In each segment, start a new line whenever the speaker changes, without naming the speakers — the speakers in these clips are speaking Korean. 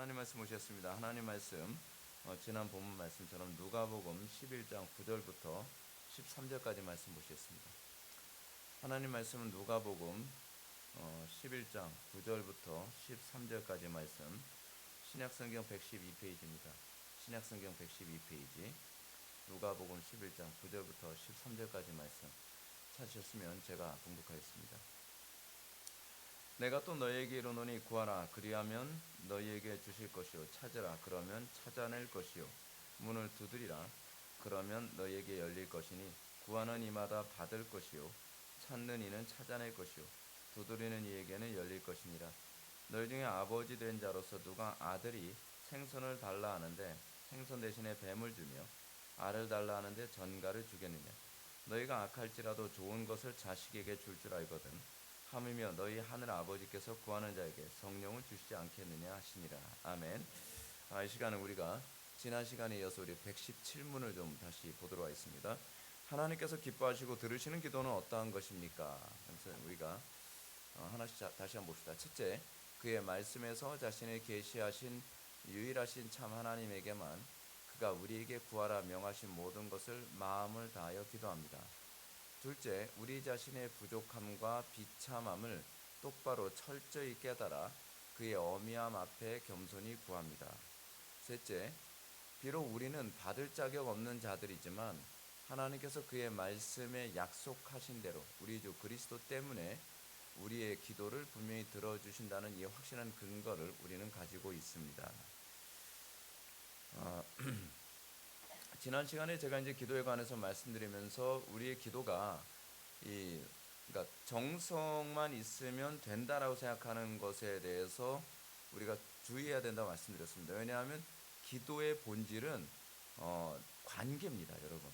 하나님 말씀 오셨습니다. 하나님 말씀 지난 본문 말씀처럼 누가복음 11장 9절부터 13절까지 말씀 보시겠습니다. 하나님 말씀은 누가복음 11장 9절부터 13절까지 말씀, 신약성경 112페이지입니다. 신약성경 112페이지 누가복음 11장 9절부터 13절까지 말씀 찾으셨으면 제가 봉독하겠습니다. 내가 또 너희에게 이르노니 구하라 그리하면 너희에게 주실 것이요 찾으라 그러면 찾아낼 것이요 문을 두드리라 그러면 너희에게 열릴 것이니 구하는 이마다 받을 것이요 찾는 이는 찾아낼 것이요 두드리는 이에게는 열릴 것이니라. 너희 중에 아버지 된 자로서 누가 아들이 생선을 달라 하는데 생선 대신에 뱀을 주며 알을 달라 하는데 전갈을 주겠느냐. 너희가 악할지라도 좋은 것을 자식에게 줄 줄 알거든 하물며 너희 하늘 아버지께서 구하는 자에게 성령을 주시지 않겠느냐 하시니라. 아멘. 이 시간은 우리가 지난 시간에 이어서 우리 117문을 좀 다시 보도록 하겠습니다. 하나님께서 기뻐하시고 들으시는 기도는 어떠한 것입니까? 그래서 우리가 하나씩 다시 한번 봅시다. 첫째, 그의 말씀에서 자신을 계시하신 유일하신 참 하나님에게만 그가 우리에게 구하라 명하신 모든 것을 마음을 다하여 기도합니다. 둘째, 우리 자신의 부족함과 비참함을 똑바로 철저히 깨달아 그의 어미함 앞에 겸손히 구합니다. 셋째, 비록 우리는 받을 자격 없는 자들이지만 하나님께서 그의 말씀에 약속하신 대로 우리 주 그리스도 때문에 우리의 기도를 분명히 들어주신다는 이 확신한 근거를 우리는 가지고 있습니다. 지난 시간에 제가 이제 기도에 관해서 말씀드리면서 우리의 기도가 그러니까 정성만 있으면 된다라고 생각하는 것에 대해서 우리가 주의해야 된다고 말씀드렸습니다. 왜냐하면 기도의 본질은 관계입니다, 여러분.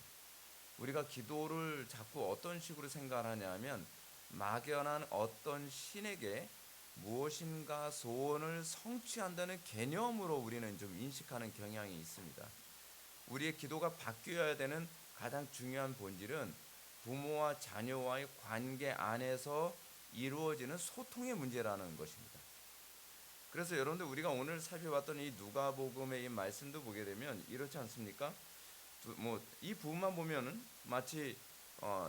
우리가 기도를 자꾸 어떤 식으로 생각하냐면 막연한 어떤 신에게 무엇인가 소원을 성취한다는 개념으로 우리는 좀 인식하는 경향이 있습니다. 우리의 기도가 바뀌어야 되는 가장 중요한 본질은 부모와 자녀와의 관계 안에서 이루어지는 소통의 문제라는 것입니다. 그래서 여러분들 우리가 오늘 살펴봤던 이 누가복음의 이 말씀도 보게 되면 이렇지 않습니까? 이 부분만 보면은 마치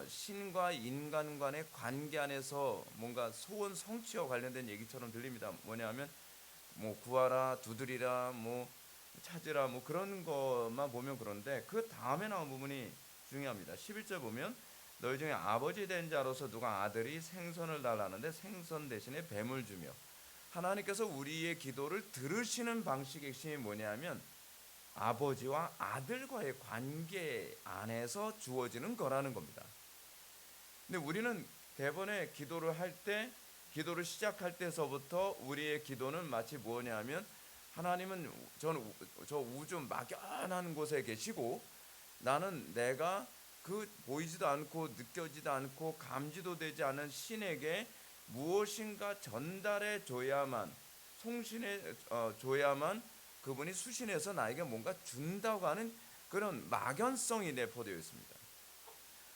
신과 인간 간의 관계 안에서 뭔가 소원 성취와 관련된 얘기처럼 들립니다. 뭐냐면 구하라, 두드리라, 찾으라 그런 것만 보면 그런데 그 다음에 나온 부분이 중요합니다. 11절 보면 너희 중에 아버지 된 자로서 누가 아들이 생선을 달라는데 생선 대신에 뱀을 주며, 하나님께서 우리의 기도를 들으시는 방식의 핵심이 뭐냐면 아버지와 아들과의 관계 안에서 주어지는 거라는 겁니다. 근데 우리는 대번에 기도를 시작할 때서부터 우리의 기도는 마치 뭐냐면 하나님은 저 우주 막연한 곳에 계시고 나는 내가 그 보이지도 않고 느껴지도 않고 감지도 되지 않은 신에게 무엇인가 전달해 줘야만, 송신해 줘야만 그분이 수신해서 나에게 뭔가 준다고 하는 그런 막연성이 내포되어 있습니다.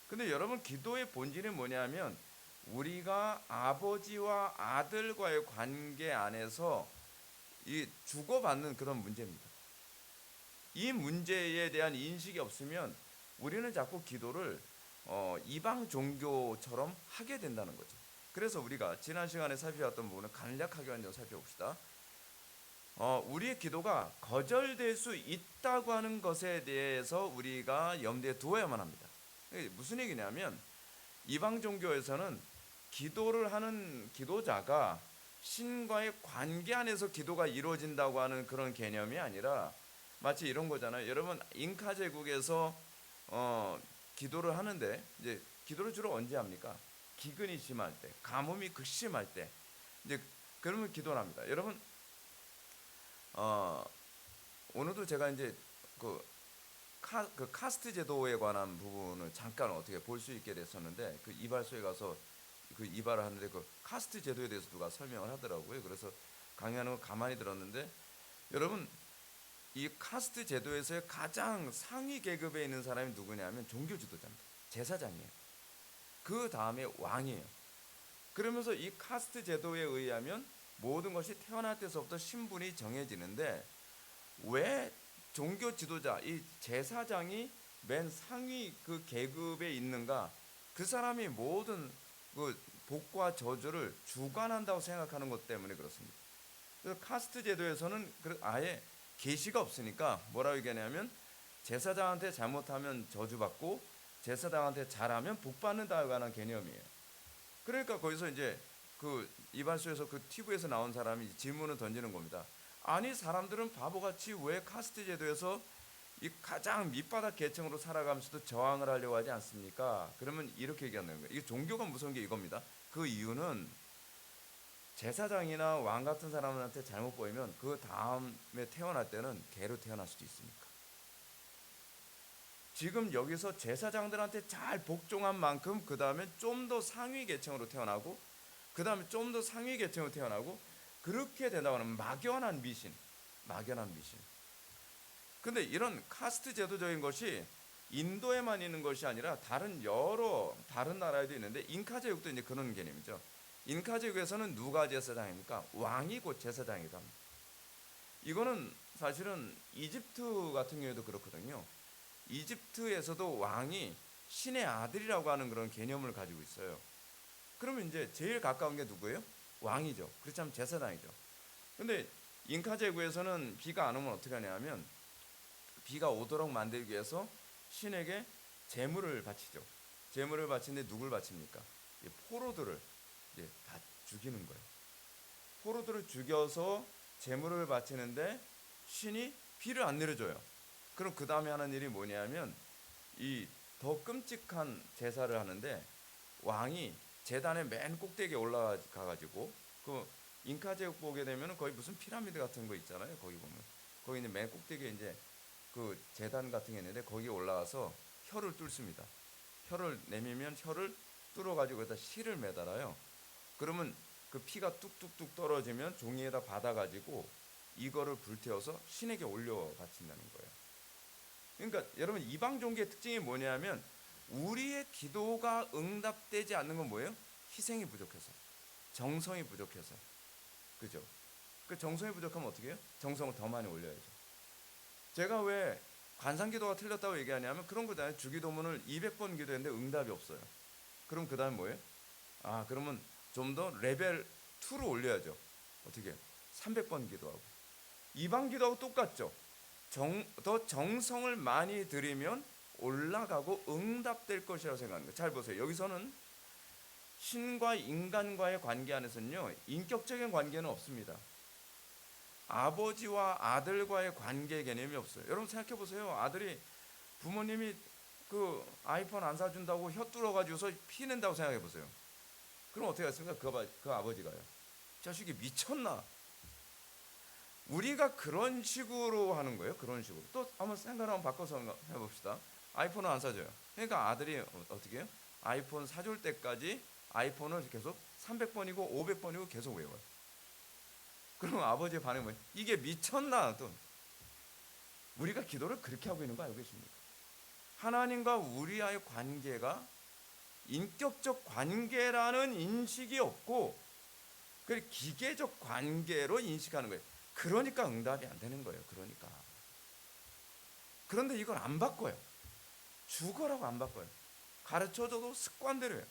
근데 여러분, 기도의 본질이 뭐냐면 우리가 아버지와 아들과의 관계 안에서 이 주고받는 그런 문제입니다. 이 문제에 대한 인식이 없으면 우리는 자꾸 기도를 이방 종교처럼 하게 된다는 거죠. 그래서 우리가 지난 시간에 살펴봤던 부분을 간략하게 한번 살펴봅시다. 우리의 기도가 거절될 수 있다고 하는 것에 대해서 우리가 염두에 두어야만 합니다. 무슨 얘기냐면 이방 종교에서는 기도를 하는 기도자가 신과의 관계 안에서 기도가 이루어진다고 하는 그런 개념이 아니라 마치 이런 거잖아요. 여러분, 잉카 제국에서 기도를 하는데 이제 기도를 주로 언제 합니까? 기근이 심할 때, 가뭄이 극심할 때 이제 그러면 기도를 합니다. 여러분, 오늘도 제가 이제 그 카스트 제도에 관한 부분을 잠깐 어떻게 볼 수 있게 됐었는데 그 이발소에 가서 그 이발을 하는데 그 카스트 제도에 대해서 누가 설명을 하더라고요. 그래서 강의하는 거 가만히 들었는데 여러분, 이 카스트 제도에서의 가장 상위 계급에 있는 사람이 누구냐면 종교 지도자입니다. 제사장이에요. 그 다음에 왕이에요. 그러면서 이 카스트 제도에 의하면 모든 것이 태어날 때서부터 신분이 정해지는데 왜 종교 지도자, 이 제사장이 맨 상위 그 계급에 있는가? 그 사람이 모든 그 복과 저주를 주관한다고 생각하는 것 때문에 그렇습니다. 그래서 카스트 제도에서는 아예 계시가 없으니까 뭐라고 얘기하냐면 제사장한테 잘못하면 저주받고 제사장한테 잘하면 복받는다고 하는 개념이에요. 그러니까 거기서 이제 그 이발소에서 그 TV에서 나온 사람이 질문을 던지는 겁니다. 아니 사람들은 바보같이 왜 카스트 제도에서 이 가장 밑바닥 계층으로 살아가면서도 저항을 하려고 하지 않습니까? 그러면 이렇게 얘기하는 거예요. 이게 종교가 무서운 게 이겁니다. 그 이유는 제사장이나 왕 같은 사람한테 잘못 보이면 그 다음에 태어날 때는 개로 태어날 수도 있으니까. 지금 여기서 제사장들한테 잘 복종한 만큼 그 다음에 좀 더 상위 계층으로 태어나고 그 다음에 좀 더 상위 계층으로 태어나고 그렇게 된다고 하는 막연한 미신. 근데 이런 카스트 제도적인 것이 인도에만 있는 것이 아니라 다른 나라에도 있는데 잉카 제국도 이제 그런 개념이죠. 잉카 제국에서는 누가 제사장입니까? 왕이 곧 제사장이다. 이거는 사실은 이집트 같은 경우에도 그렇거든요. 이집트에서도 왕이 신의 아들이라고 하는 그런 개념을 가지고 있어요. 그러면 이제 제일 가까운 게 누구예요? 왕이죠. 그렇지 않으면 제사장이죠. 근데 잉카 제국에서는 비가 안 오면 어떻게 하냐면 비가 오도록 만들기 위해서 신에게 제물을 바치죠. 제물을 바치는데 누굴 바칩니까? 포로들을 이제 다 죽이는 거예요. 포로들을 죽여서 제물을 바치는데 신이 비를 안 내려줘요. 그럼 그 다음에 하는 일이 뭐냐면 이 더 끔찍한 제사를 하는데 왕이 제단의 맨 꼭대기에 올라가 가지고 그 잉카 제국 보게 되면은 거의 무슨 피라미드 같은 거 있잖아요. 거기 보면 거기 있는 맨 꼭대기에 이제 그 제단 같은 게 있는데 거기에 올라가서 혀를 뚫습니다. 혀를 내밀면 혀를 뚫어 가지고 거기다 실을 매달아요. 그러면 그 피가 뚝뚝뚝 떨어지면 종이에다 받아 가지고 이거를 불태워서 신에게 올려 바친다는 거예요. 그러니까 여러분 이방 종교의 특징이 뭐냐면 우리의 기도가 응답되지 않는 건 뭐예요? 희생이 부족해서, 정성이 부족해서, 그죠? 그 정성이 부족하면 어떻게 해요? 정성을 더 많이 올려야죠. 제가 왜 관상기도가 틀렸다고 얘기하냐면 그런 거잖아요. 주기도문을 200번 기도했는데 응답이 없어요. 그럼 그 다음 뭐예요? 그러면 좀 더 레벨 2로 올려야죠. 어떻게? 300번 기도하고. 이방 기도하고 똑같죠. 더 정성을 많이 들이면 올라가고 응답될 것이라고 생각하는 거예요. 잘 보세요. 여기서는 신과 인간과의 관계 안에서는요, 인격적인 관계는 없습니다. 아버지와 아들과의 관계 개념이 없어요. 여러분 생각해 보세요. 아들이 부모님이 그 아이폰 안 사준다고 혀 뚫어가지고서 피낸다고 생각해 보세요. 그럼 어떻게 하겠습니까? 그 아버지가요. 자식이 미쳤나? 우리가 그런 식으로 하는 거예요. 그런 식으로. 또 한번 생각을 한번 바꿔서 해봅시다. 아이폰을 안 사줘요. 그러니까 아들이 어떻게 해요? 아이폰 사줄 때까지 아이폰을 계속 300번이고 500번이고 계속 외워요. 그럼 아버지의 반응이 뭐예요? 이게 미쳤나? 또 우리가 기도를 그렇게 하고 있는 거 알고 계십니까? 하나님과 우리와의 관계가 인격적 관계라는 인식이 없고 그 기계적 관계로 인식하는 거예요. 그러니까 응답이 안 되는 거예요. 그러니까. 그런데 이걸 안 바꿔요. 죽어라고 안 바꿔요. 가르쳐줘도 습관대로예요.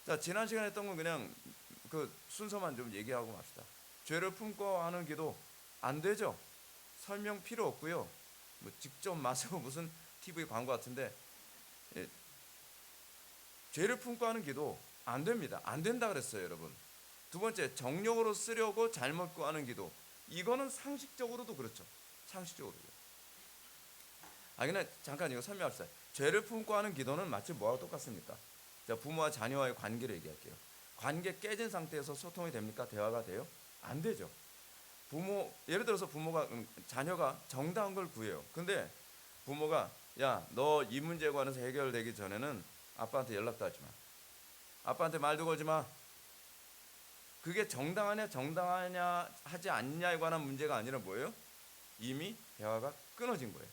자, 지난 시간에 했던 건 그냥 그 순서만 좀 얘기하고 맙시다. 죄를 품고 하는 기도 안 되죠. 설명 필요 없고요. 뭐 직접 마시고 무슨 TV 광고 같은데 죄를 품고 하는 기도 안 됩니다. 안 된다 그랬어요, 여러분. 두 번째, 정욕으로 쓰려고 잘못 구하는 기도. 이거는 상식적으로도 그렇죠. 상식적으로도. 그냥 잠깐 이거 설명합시다. 죄를 품고 하는 기도는 마치 뭐하고 똑같습니까? 자, 부모와 자녀와의 관계를 얘기할게요. 관계 깨진 상태에서 소통이 됩니까? 대화가 돼요? 안 되죠. 예를 들어서 자녀가 정당한 걸 구해요. 근데 부모가 야, 너 이 문제에 관해서 해결되기 전에는 아빠한테 연락도 하지 마. 아빠한테 말도 걸지 마. 그게 정당하냐 하지 않냐에 관한 문제가 아니라 뭐예요? 이미 대화가 끊어진 거예요.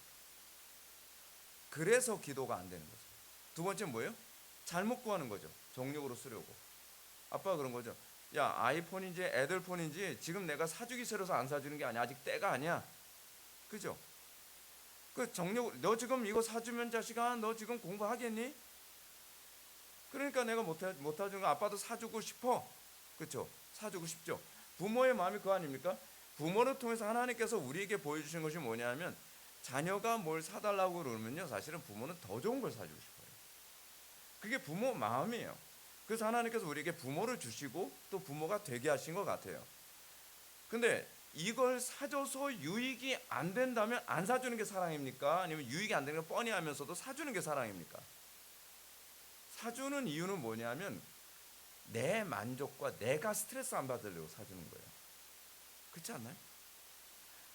그래서 기도가 안 되는 거죠. 두 번째 뭐예요? 잘못 구하는 거죠. 정욕으로 쓰려고. 아빠가 그런 거죠. 야, 아이폰인지 애들 폰인지 지금 내가 사주기 싫어서 안 사주는 게 아니야. 아직 때가 아니야. 그죠? 그 정력, 너 지금 이거 사주면 자식아, 너 지금 공부하겠니? 그러니까 내가 못 사주는 거. 아빠도 사주고 싶어. 그렇죠? 사주고 싶죠. 부모의 마음이 그거 아닙니까? 부모를 통해서 하나님께서 우리에게 보여주신 것이 뭐냐면, 자녀가 뭘 사달라고 그러면요, 사실은 부모는 더 좋은 걸 사주고 싶어요. 그게 부모 마음이에요. 그래서 하나님께서 우리에게 부모를 주시고 또 부모가 되게 하신 것 같아요. 근데 이걸 사줘서 유익이 안 된다면 안 사주는 게 사랑입니까? 아니면 유익이 안 되는 걸 뻔히 하면서도 사주는 게 사랑입니까? 사주는 이유는 뭐냐면 내 만족과 내가 스트레스 안 받으려고 사주는 거예요. 그렇지 않나요?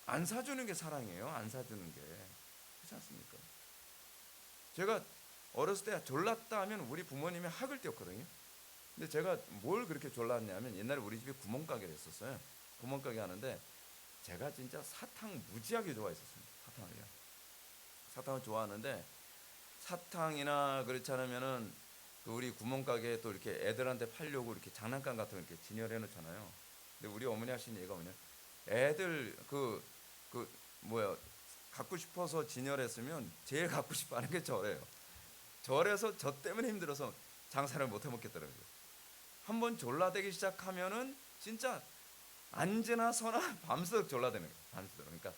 안 사주는 게 사랑이에요. 안 사주는 게. 그렇지 않습니까? 제가 어렸을 때 졸랐다 하면 우리 부모님이 학을 띄웠거든요. 근데 제가 뭘 그렇게 졸랐냐면 옛날에 우리 집에 구멍가게를 했었어요. 구멍가게 하는데 제가 진짜 사탕 무지하게 좋아했었습니다. 사탕을요. 사탕을 좋아하는데 사탕이나 그렇지 않으면은 그 우리 구멍가게에 또 이렇게 애들한테 팔려고 이렇게 장난감 같은 거 이렇게 진열해 놓잖아요. 근데 우리 어머니 하신 얘기가 뭐냐? 애들 그 뭐야 갖고 싶어서 진열했으면 제일 갖고 싶어 하는 게 저래요. 저래서 저 때문에 힘들어서 장사를 못 해 먹겠더라고요. 한번 졸라대기 시작하면은 진짜 앉으나 서나 밤새도록 졸라대는 거예요. 밤새도록. 그러니까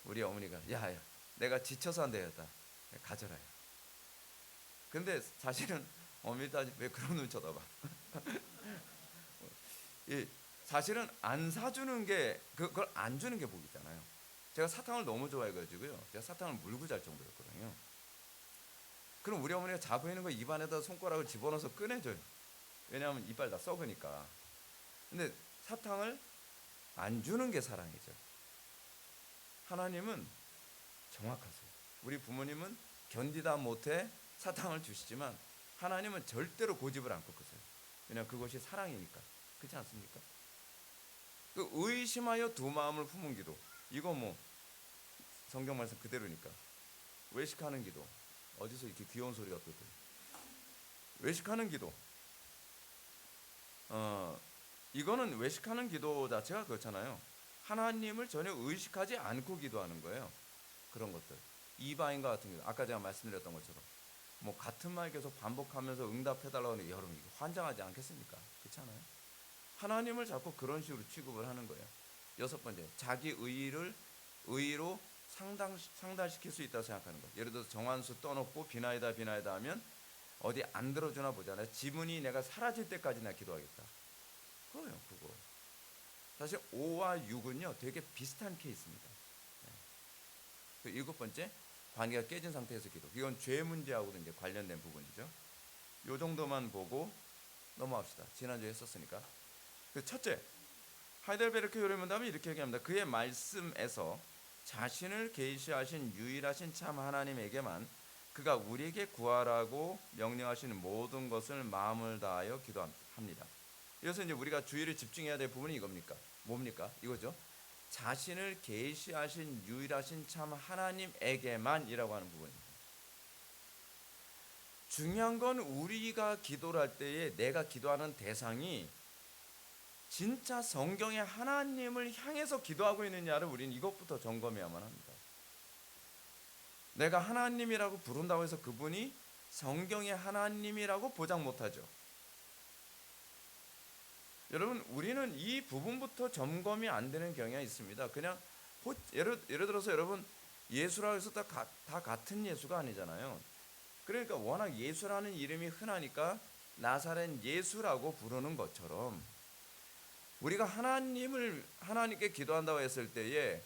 우리 어머니가 야야 내가 지쳐서 안 되겠다. 가져라요. 근데 사실은 어머니도 아직 왜 그런 눈 쳐다봐. 이 사실은 안 사주는 게 그걸 안 주는 게 복이잖아요. 제가 사탕을 너무 좋아해가지고요. 제가 사탕을 물고 잘 정도였거든요. 그럼 우리 어머니가 자고 있는 거 입안에다 손가락을 집어넣어서 꺼내줘요. 왜냐하면 이빨 다 썩으니까. 근데 사탕을 안 주는 게 사랑이죠. 하나님은 정확하세요. 우리 부모님은 견디다 못해 사탕을 주시지만 하나님은 절대로 고집을 안 꺾으세요. 왜냐하면 그것이 사랑이니까. 그렇지 않습니까? 그 의심하여 두 마음을 품은 기도. 이거 뭐 성경 말씀 그대로니까. 외식하는 기도. 어디서 이렇게 귀여운 소리가 또 들려. 외식하는 기도. 이거는 외식하는 기도 자체가 그렇잖아요. 하나님을 전혀 의식하지 않고 기도하는 거예요. 그런 것들. 이방인과 같은 기도. 아까 제가 말씀드렸던 것처럼 뭐 같은 말 계속 반복하면서 응답해달라고 하는 여러분 이거 환장하지 않겠습니까? 그렇잖아요. 하나님을 자꾸 그런 식으로 취급을 하는 거예요. 여섯 번째, 자기 의로 상달시킬 수 있다고 생각하는 거예요. 예를 들어서 정한수 떠놓고 비나이다 하면 어디 안 들어주나 보잖아요. 지문이 내가 사라질 때까지 나 기도하겠다. 그거예요, 그거. 사실 5와 6은요, 되게 비슷한 케이스입니다. 그 일곱 번째, 관계가 깨진 상태에서 기도. 이건 죄 문제하고도 이제 관련된 부분이죠. 요 정도만 보고 넘어갑시다. 지난주에 했었으니까. 그 첫째, 하이델베르크 요리문답은 이렇게 얘기합니다. 그의 말씀에서 자신을 계시하신 유일하신 참 하나님에게만 그가 우리에게 구하라고 명령하시는 모든 것을 마음을 다하여 기도합니다. 그래서 이제 우리가 주의를 집중해야 될 부분이 이겁니까? 뭡니까? 이거죠. 자신을 계시하신 유일하신 참 하나님에게만이라고 하는 부분입니다. 중요한 건 우리가 기도를 할 때에 내가 기도하는 대상이 진짜 성경의 하나님을 향해서 기도하고 있느냐를 우리는 이것부터 점검해야만 합니다. 내가 하나님이라고 부른다고 해서 그분이 성경의 하나님이라고 보장 못하죠. 여러분 우리는 이 부분부터 점검이 안 되는 경향이 있습니다. 그냥 예를 들어서 여러분 예수라고 해서 다 같은 예수가 아니잖아요. 그러니까 워낙 예수라는 이름이 흔하니까 나사렛 예수라고 부르는 것처럼 우리가 하나님께 기도한다고 했을 때에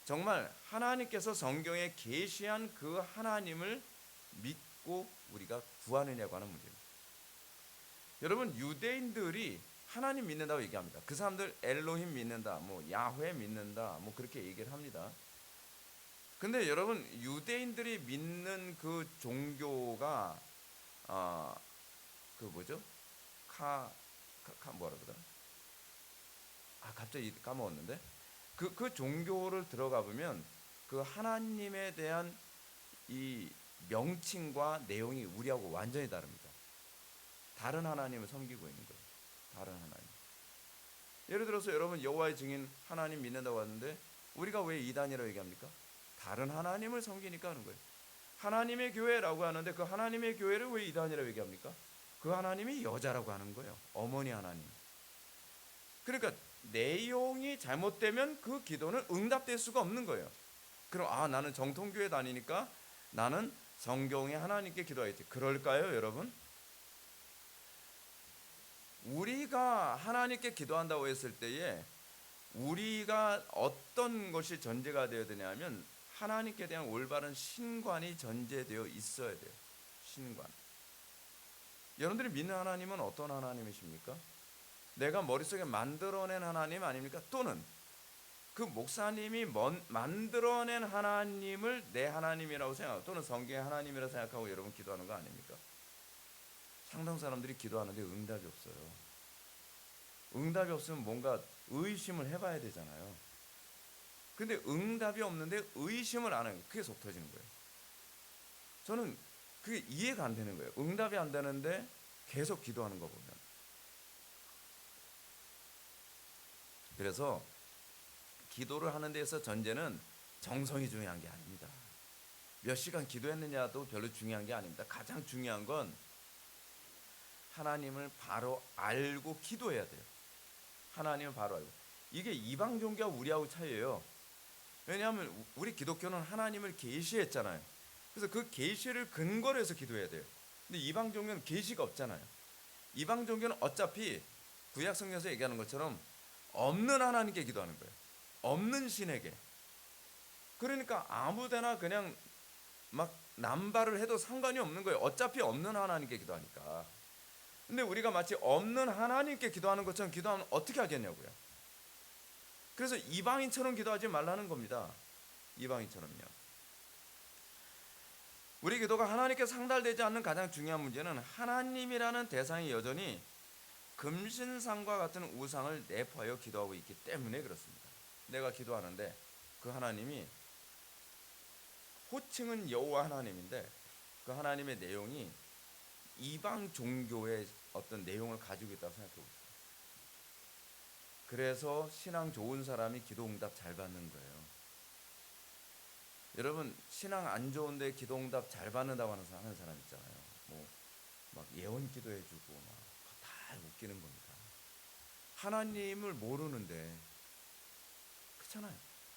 정말 하나님께서 성경에 계시한 그 하나님을 믿고 우리가 구하느냐고 하는 문제입니다. 여러분 유대인들이 하나님 믿는다고 얘기합니다. 그 사람들 엘로힘 믿는다, 뭐 야훼 믿는다, 뭐 그렇게 얘기를 합니다. 근데 여러분 유대인들이 믿는 그 종교가 그 뭐죠? 뭐라 그러더라? 갑자기 까먹었는데 그 종교를 들어가 보면 그 하나님에 대한 이 명칭과 내용이 우리하고 완전히 다릅니다. 다른 하나님을 섬기고 있는 거예요. 다른 하나님. 예를 들어서 여러분 여호와의 증인 하나님 믿는다고 하는데 우리가 왜 이단이라고 얘기합니까? 다른 하나님을 섬기니까 하는 거예요. 하나님의 교회라고 하는데 그 하나님의 교회를 왜 이단이라고 얘기합니까? 그 하나님이 여자라고 하는 거예요. 어머니 하나님. 그러니까 내용이 잘못되면 그 기도는 응답될 수가 없는 거예요. 그럼 나는 정통교회 다니니까 나는 성경의 하나님께 기도하겠지. 그럴까요, 여러분? 우리가 하나님께 기도한다고 했을 때에 우리가 어떤 것이 전제가 되어야 되냐면 하나님께 대한 올바른 신관이 전제되어 있어야 돼요. 신관. 여러분들이 믿는 하나님은 어떤 하나님이십니까? 내가 머릿속에 만들어낸 하나님 아닙니까? 또는 그 목사님이 만들어낸 하나님을 내 하나님이라고 생각하고 또는 성경의 하나님이라고 생각하고 여러분 기도하는 거 아닙니까? 상당 사람들이 기도하는데 응답이 없어요. 응답이 없으면 뭔가 의심을 해봐야 되잖아요. 근데 응답이 없는데 의심을 안 해요. 그게 속 터지는 거예요. 저는 그게 이해가 안 되는 거예요. 응답이 안 되는데 계속 기도하는 거 보면. 그래서 기도를 하는 데서 전제는 정성이 중요한 게 아닙니다. 몇 시간 기도했느냐도 별로 중요한 게 아닙니다. 가장 중요한 건 하나님을 바로 알고 기도해야 돼요. 하나님을 바로 알고. 이게 이방 종교와 우리하고 차이예요. 왜냐하면 우리 기독교는 하나님을 계시했잖아요. 그래서 그 계시를 근거로 해서 기도해야 돼요. 근데 이방 종교는 계시가 없잖아요. 이방 종교는 어차피 구약 성경에서 얘기하는 것처럼 없는 하나님께 기도하는 거예요. 없는 신에게. 그러니까 아무데나 그냥 막 남발을 해도 상관이 없는 거예요. 어차피 없는 하나님께 기도하니까. 근데 우리가 마치 없는 하나님께 기도하는 것처럼 기도하면 어떻게 하겠냐고요. 그래서 이방인처럼 기도하지 말라는 겁니다. 이방인처럼요. 우리 기도가 하나님께 상달되지 않는 가장 중요한 문제는 하나님이라는 대상이 여전히 금신상과 같은 우상을 내포하여 기도하고 있기 때문에 그렇습니다. 내가 기도하는데 그 하나님이 호칭은 여호와 하나님인데 그 하나님의 내용이 이방 종교의 어떤 내용을 가지고 있다고 생각해 보세요. 그래서 신앙 좋은 사람이 기도 응답 잘 받는 거예요. 여러분 신앙 안 좋은데 기도 응답 잘 받는다고 하는 사람 있잖아요. 뭐 막 예언 기도해주고 막 다 웃기는 겁니다. 하나님을 모르는데 그렇잖아요.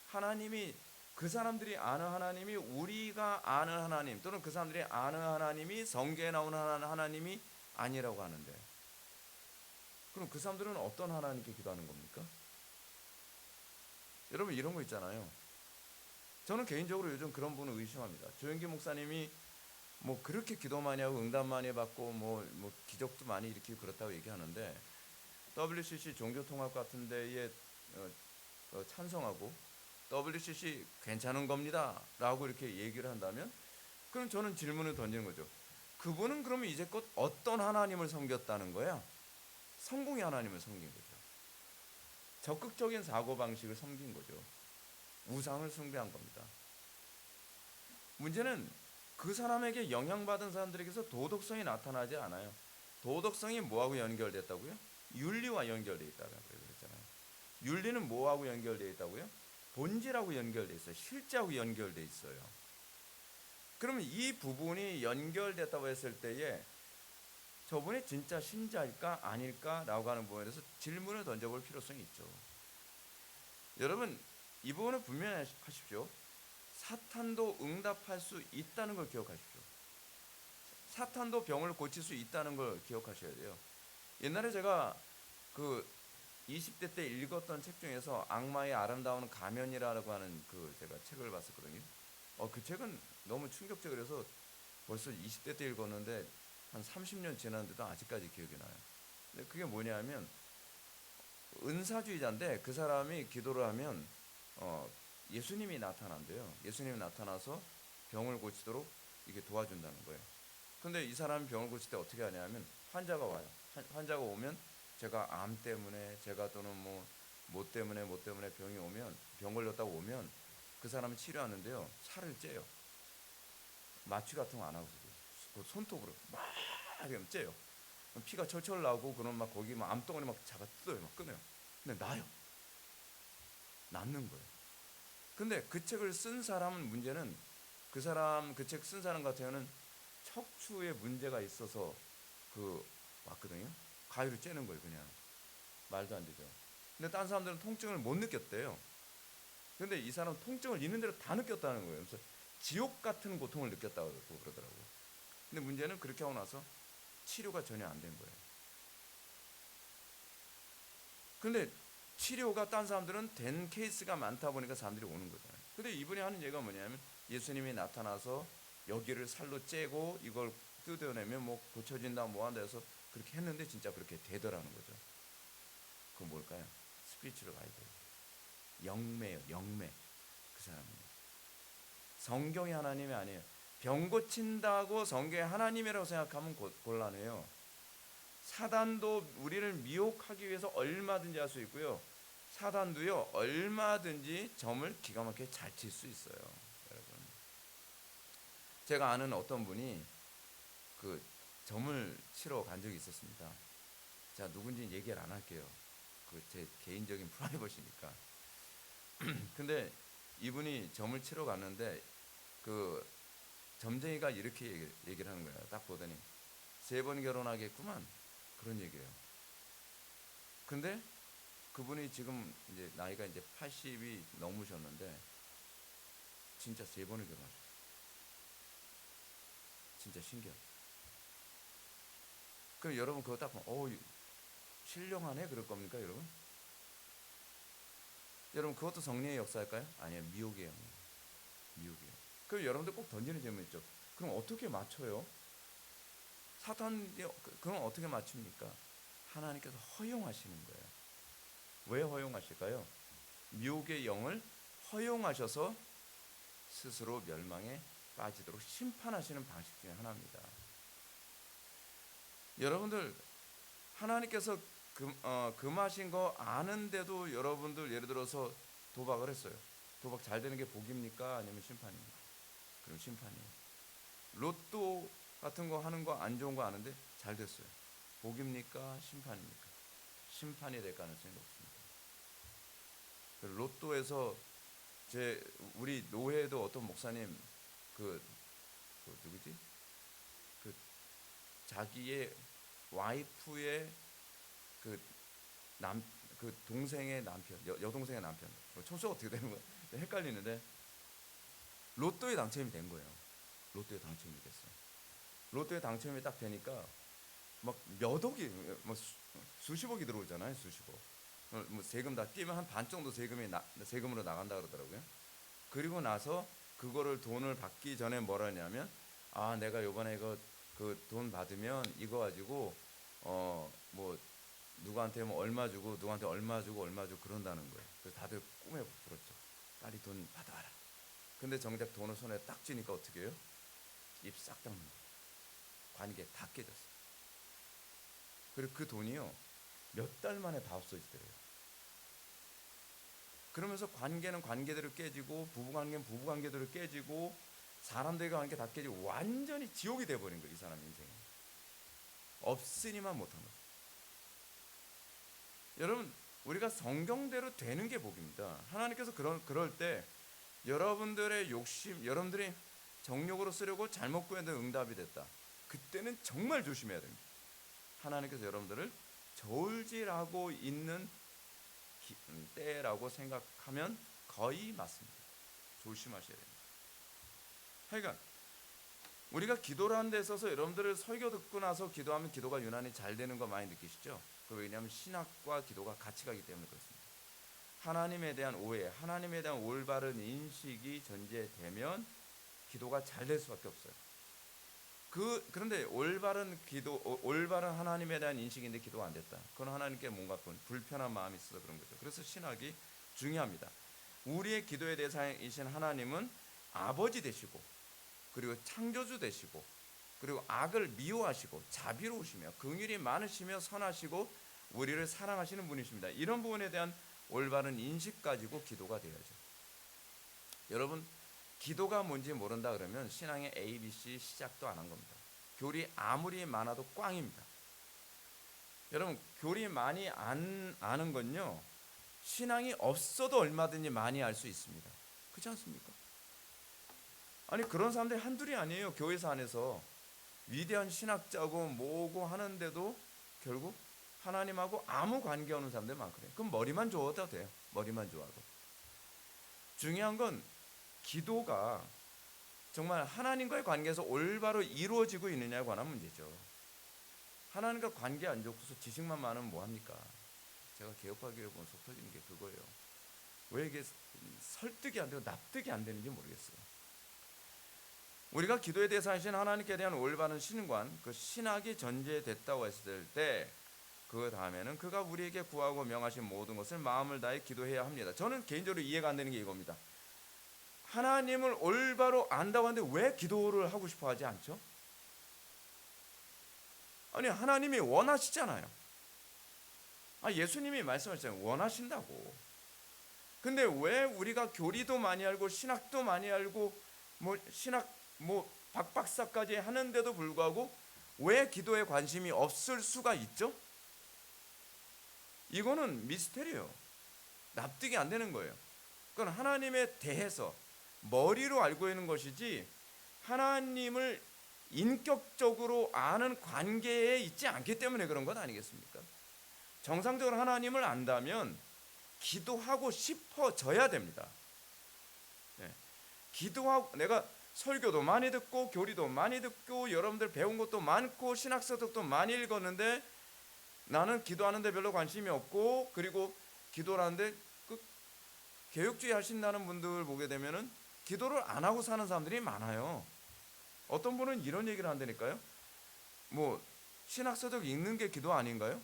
하나님이 그 사람들이 아는 하나님이 우리가 아는 하나님 또는 그 사람들이 아는 하나님이 성경에 나오는 하나님이 아니라고 하는데 그럼 그 사람들은 어떤 하나님께 기도하는 겁니까? 여러분 이런 거 있잖아요. 저는 개인적으로 요즘 그런 분을 의심합니다. 조영기 목사님이 뭐 그렇게 기도 많이 하고 응답 많이 받고 뭐 기적도 많이 일으키고 그렇다고 얘기하는데 WCC 종교통합 같은 데에 찬성하고 WCC 괜찮은 겁니다 라고 이렇게 얘기를 한다면 그럼 저는 질문을 던지는 거죠. 그분은 그러면 이제껏 어떤 하나님을 섬겼다는 거야? 성공의 하나님을 섬긴 거죠. 적극적인 사고방식을 섬긴 거죠. 우상을 숭배한 겁니다. 문제는 그 사람에게 영향받은 사람들에게서 도덕성이 나타나지 않아요. 도덕성이 뭐하고 연결됐다고요? 윤리와 연결되어 있다고 그랬잖아요. 윤리는 뭐하고 연결되어 있다고요? 본질하고 연결되어 있어요. 실제하고 연결되어 있어요. 그러면 이 부분이 연결됐다고 했을 때에 저분이 진짜 신자일까 아닐까라고 하는 부분에 대해서 질문을 던져볼 필요성이 있죠. 여러분 이 부분을 분명히 하십시오. 사탄도 응답할 수 있다는 걸 기억하십시오. 사탄도 병을 고칠 수 있다는 걸 기억하셔야 돼요. 옛날에 제가 그 20대 때 읽었던 책 중에서 악마의 아름다운 가면이라고 하는 그 제가 책을 봤었거든요. 그 책은 너무 충격적이라서 벌써 20대 때 읽었는데 한 30년 지났는데도 아직까지 기억이 나요. 근데 그게 뭐냐면 은사주의자인데 그 사람이 기도를 하면 예수님이 나타난대요. 예수님이 나타나서 병을 고치도록 이게 도와준다는 거예요. 근데 이 사람이 병을 고칠 때 어떻게 하냐면 환자가 와요. 환자가 오면 제가 암 때문에 제가 또는 뭐 때문에 병이 오면 병 걸렸다고 오면 그 사람을 치료하는데요. 살을 째요. 마취 같은 거 안 하고 그 손톱으로 막 째요. 피가 철철 나고 그럼 막 거기 막 암덩어리 막 잡아 뜯어요. 막 끊어요. 근데 나요. 낫는 거예요. 근데 그 책을 쓴 사람은 문제는 그 사람 그 책 쓴 사람 같은 경우는 척추에 문제가 있어서 그 왔거든요. 가위로 째는 거예요, 그냥. 말도 안 되죠. 근데 딴 사람들은 통증을 못 느꼈대요. 근데 이 사람은 통증을 있는 대로 다 느꼈다는 거예요. 그래서 지옥 같은 고통을 느꼈다고 그러더라고요. 근데 문제는 그렇게 하고 나서 치료가 전혀 안 된 거예요. 근데 치료가 딴 사람들은 된 케이스가 많다 보니까 사람들이 오는 거잖아요. 근데 이분이 하는 얘기가 뭐냐면 예수님이 나타나서 여기를 살로 째고 이걸 뜯어내면 뭐 고쳐진다 뭐 한다 해서 그렇게 했는데 진짜 그렇게 되더라는 거죠. 그건 뭘까요? 스피리추얼 가이드. 영매요, 영매. 그 사람은 성경이 하나님이 아니에요. 병 고친다고 성경이 하나님이라고 생각하면 곤란해요. 사단도 우리를 미혹하기 위해서 얼마든지 할 수 있고요. 사단도요 얼마든지 점을 기가 막히게 잘 칠 수 있어요. 여러분, 제가 아는 어떤 분이 그 점을 치러 간 적이 있었습니다. 자, 누군지 얘기를 안 할게요. 그 제 개인적인 프라이버시니까. 근데 이분이 점을 치러 갔는데 그 점쟁이가 이렇게 얘기를 하는 거예요. 딱 보더니 3번 결혼하겠구만, 그런 얘기예요. 근데 그분이 지금 이제 나이가 이제 80이 넘으셨는데 진짜 3번을 결혼하셨어요. 진짜 신기하죠. 그럼 여러분 그거 딱 보면 신령하네 그럴 겁니까, 여러분? 여러분 그것도 성령의 역사일까요? 아니요, 미혹의 영이에요. 미혹이에요. 그럼 여러분들 꼭 던지는 질문 있죠. 그럼 어떻게 맞춰요? 사탄이 그럼 어떻게 맞춥니까? 하나님께서 허용하시는 거예요. 왜 허용하실까요? 미혹의 영을 허용하셔서 스스로 멸망에 빠지도록 심판하시는 방식 중에 하나입니다. 여러분들 하나님께서 금하신 거 아는데도 여러분들 예를 들어서 도박을 했어요. 도박 잘 되는 게 복입니까? 아니면 심판입니까? 그럼 심판이에요. 로또 같은 거 하는 거 안 좋은 거 아는데 잘 됐어요. 복입니까? 심판입니까? 심판이 될 가능성이 높습니다. 로또에서 우리 노회도 어떤 목사님 그 누구지? 그 자기의 와이프의 그 동생의 남편, 여동생의 남편, 총수가 어떻게 되는 거야? 헷갈리는데 로또에 당첨이 된 거예요. 로또에 당첨이 됐어요. 로또에 당첨이 딱 되니까 막 몇 억이, 뭐 수십억이 들어오잖아요, 수십억. 뭐 세금 다 띄면 한 반 정도 세금으로 나간다 그러더라고요. 그리고 나서 그거를 돈을 받기 전에 뭐라 하냐면, 내가 요번에 이거 그 돈 받으면 이거 가지고 뭐 누구한테 뭐 얼마 주고 누구한테 얼마 주고 얼마 주고 그런다는 거예요. 그래서 다들 꿈에 부풀었죠. 빨리 돈 받아라. 근데 정작 돈을 손에 딱 쥐니까 어떻게 해요? 입 싹 닦는 거예요. 관계 다 깨졌어요. 그리고 그 돈이요 몇 달 만에 다 없어지더래요. 그러면서 관계는 관계대로 깨지고 부부관계는 부부관계대로 깨지고 사람들과 관계 다 깨지고 완전히 지옥이 돼버린 거예요. 이 사람 인생이 없으니만 못한 거죠. 여러분, 우리가 성경대로 되는 게 복입니다. 하나님께서 그럴 때 여러분들의 욕심, 여러분들이 정욕으로 쓰려고 잘못 구했는데 응답이 됐다. 그때는 정말 조심해야 됩니다. 하나님께서 여러분들을 저울질하고 있는 때라고 생각하면 거의 맞습니다. 조심하셔야 됩니다. 하여간 우리가 기도를 하는 데 있어서 여러분들을 설교 듣고 나서 기도하면 기도가 유난히 잘 되는 거 많이 느끼시죠? 왜냐하면 신학과 기도가 같이 가기 때문에 그렇습니다. 하나님에 대한 오해, 하나님에 대한 올바른 인식이 전제되면 기도가 잘 될 수밖에 없어요. 그런데 올바른 하나님에 대한 인식인데 기도가 안 됐다. 그건 하나님께 뭔가 불편한 마음이 있어서 그런 거죠. 그래서 신학이 중요합니다. 우리의 기도의 대상이신 하나님은 아버지 되시고, 그리고 창조주 되시고, 그리고 악을 미워하시고 자비로우시며 긍휼이 많으시며 선하시고 우리를 사랑하시는 분이십니다. 이런 부분에 대한 올바른 인식 가지고 기도가 되어야죠. 여러분, 기도가 뭔지 모른다 그러면 신앙의 ABC 시작도 안 한 겁니다. 교리 아무리 많아도 꽝입니다. 여러분, 교리 많이 안 아는 건요, 신앙이 없어도 얼마든지 많이 알 수 있습니다. 그렇지 않습니까? 아니 그런 사람들이 한둘이 아니에요. 교회사 안에서 위대한 신학자고 뭐고 하는데도 결국 하나님하고 아무 관계없는 사람들 많거든요. 그럼 머리만 좋아도 돼요. 머리만 좋아도. 중요한 건 기도가 정말 하나님과의 관계에서 올바로 이루어지고 있느냐에 관한 문제죠. 하나님과 관계 안 좋고서 지식만 많으면 뭐합니까? 제가 개혁파교회 보면 속 터지는 게 그거예요. 왜 이게 설득이 안 되고 납득이 안 되는지 모르겠어요. 우리가 기도에 대해서 하신 하나님께 대한 올바른 신관, 그 신학이 전제됐다고 했을 때 그 다음에는 그가 우리에게 구하고 명하신 모든 것을 마음을 다해 기도해야 합니다. 저는 개인적으로 이해가 안 되는 게 이겁니다. 하나님을 올바로 안다고 하는데 왜 기도를 하고 싶어 하지 않죠? 아니 하나님이 원하시잖아요. 예수님이 말씀하셨잖아요. 원하신다고. 근데 왜 우리가 교리도 많이 알고 신학도 많이 알고 뭐 신학 뭐 박박사까지 하는데도 불구하고 왜 기도에 관심이 없을 수가 있죠? 이거는 미스테리예요. 납득이 안 되는 거예요. 그건 하나님에 대해서 머리로 알고 있는 것이지 하나님을 인격적으로 아는 관계에 있지 않기 때문에 그런 것 아니겠습니까? 정상적으로 하나님을 안다면 기도하고 싶어져야 됩니다. 네. 기도하고 내가 설교도 많이 듣고 교리도 많이 듣고 여러분들 배운 것도 많고 신학서적도 많이 읽었는데 나는 기도하는데 별로 관심이 없고 그리고 기도하는데 개혁주의 하신다는 분들 보게 되면은 기도를 안 하고 사는 사람들이 많아요. 어떤 분은 이런 얘기를 한다니까요. 뭐 신학서적 읽는 게 기도 아닌가요?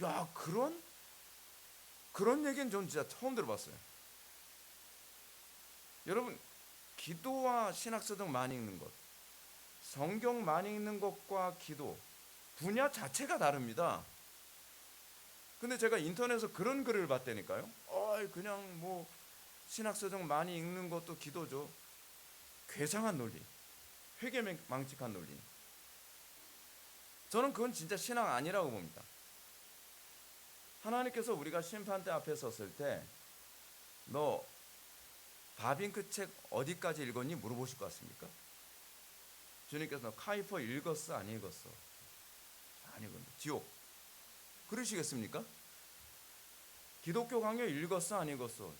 야 그런 얘기는 전 진짜 처음 들어봤어요. 여러분 기도와 신학서적 많이 읽는 것, 성경 많이 읽는 것과 기도 분야 자체가 다릅니다. 근데 제가 인터넷에서 그런 글을 봤다니까요. 그냥 뭐 신학서적 많이 읽는 것도 기도죠. 괴상한 논리, 회개망측한 논리. 저는 그건 진짜 신앙 아니라고 봅니다. 하나님께서 우리가 심판대 앞에 섰을 때 너 바빙크 책 어디까지 읽었니? 물어보실 것 같습니까? 주님께서 너 카이퍼 읽었어? 안 읽었어? 안 읽었네. 지옥. 그러시겠습니까? 기독교 강요 읽었어? 안 읽었어?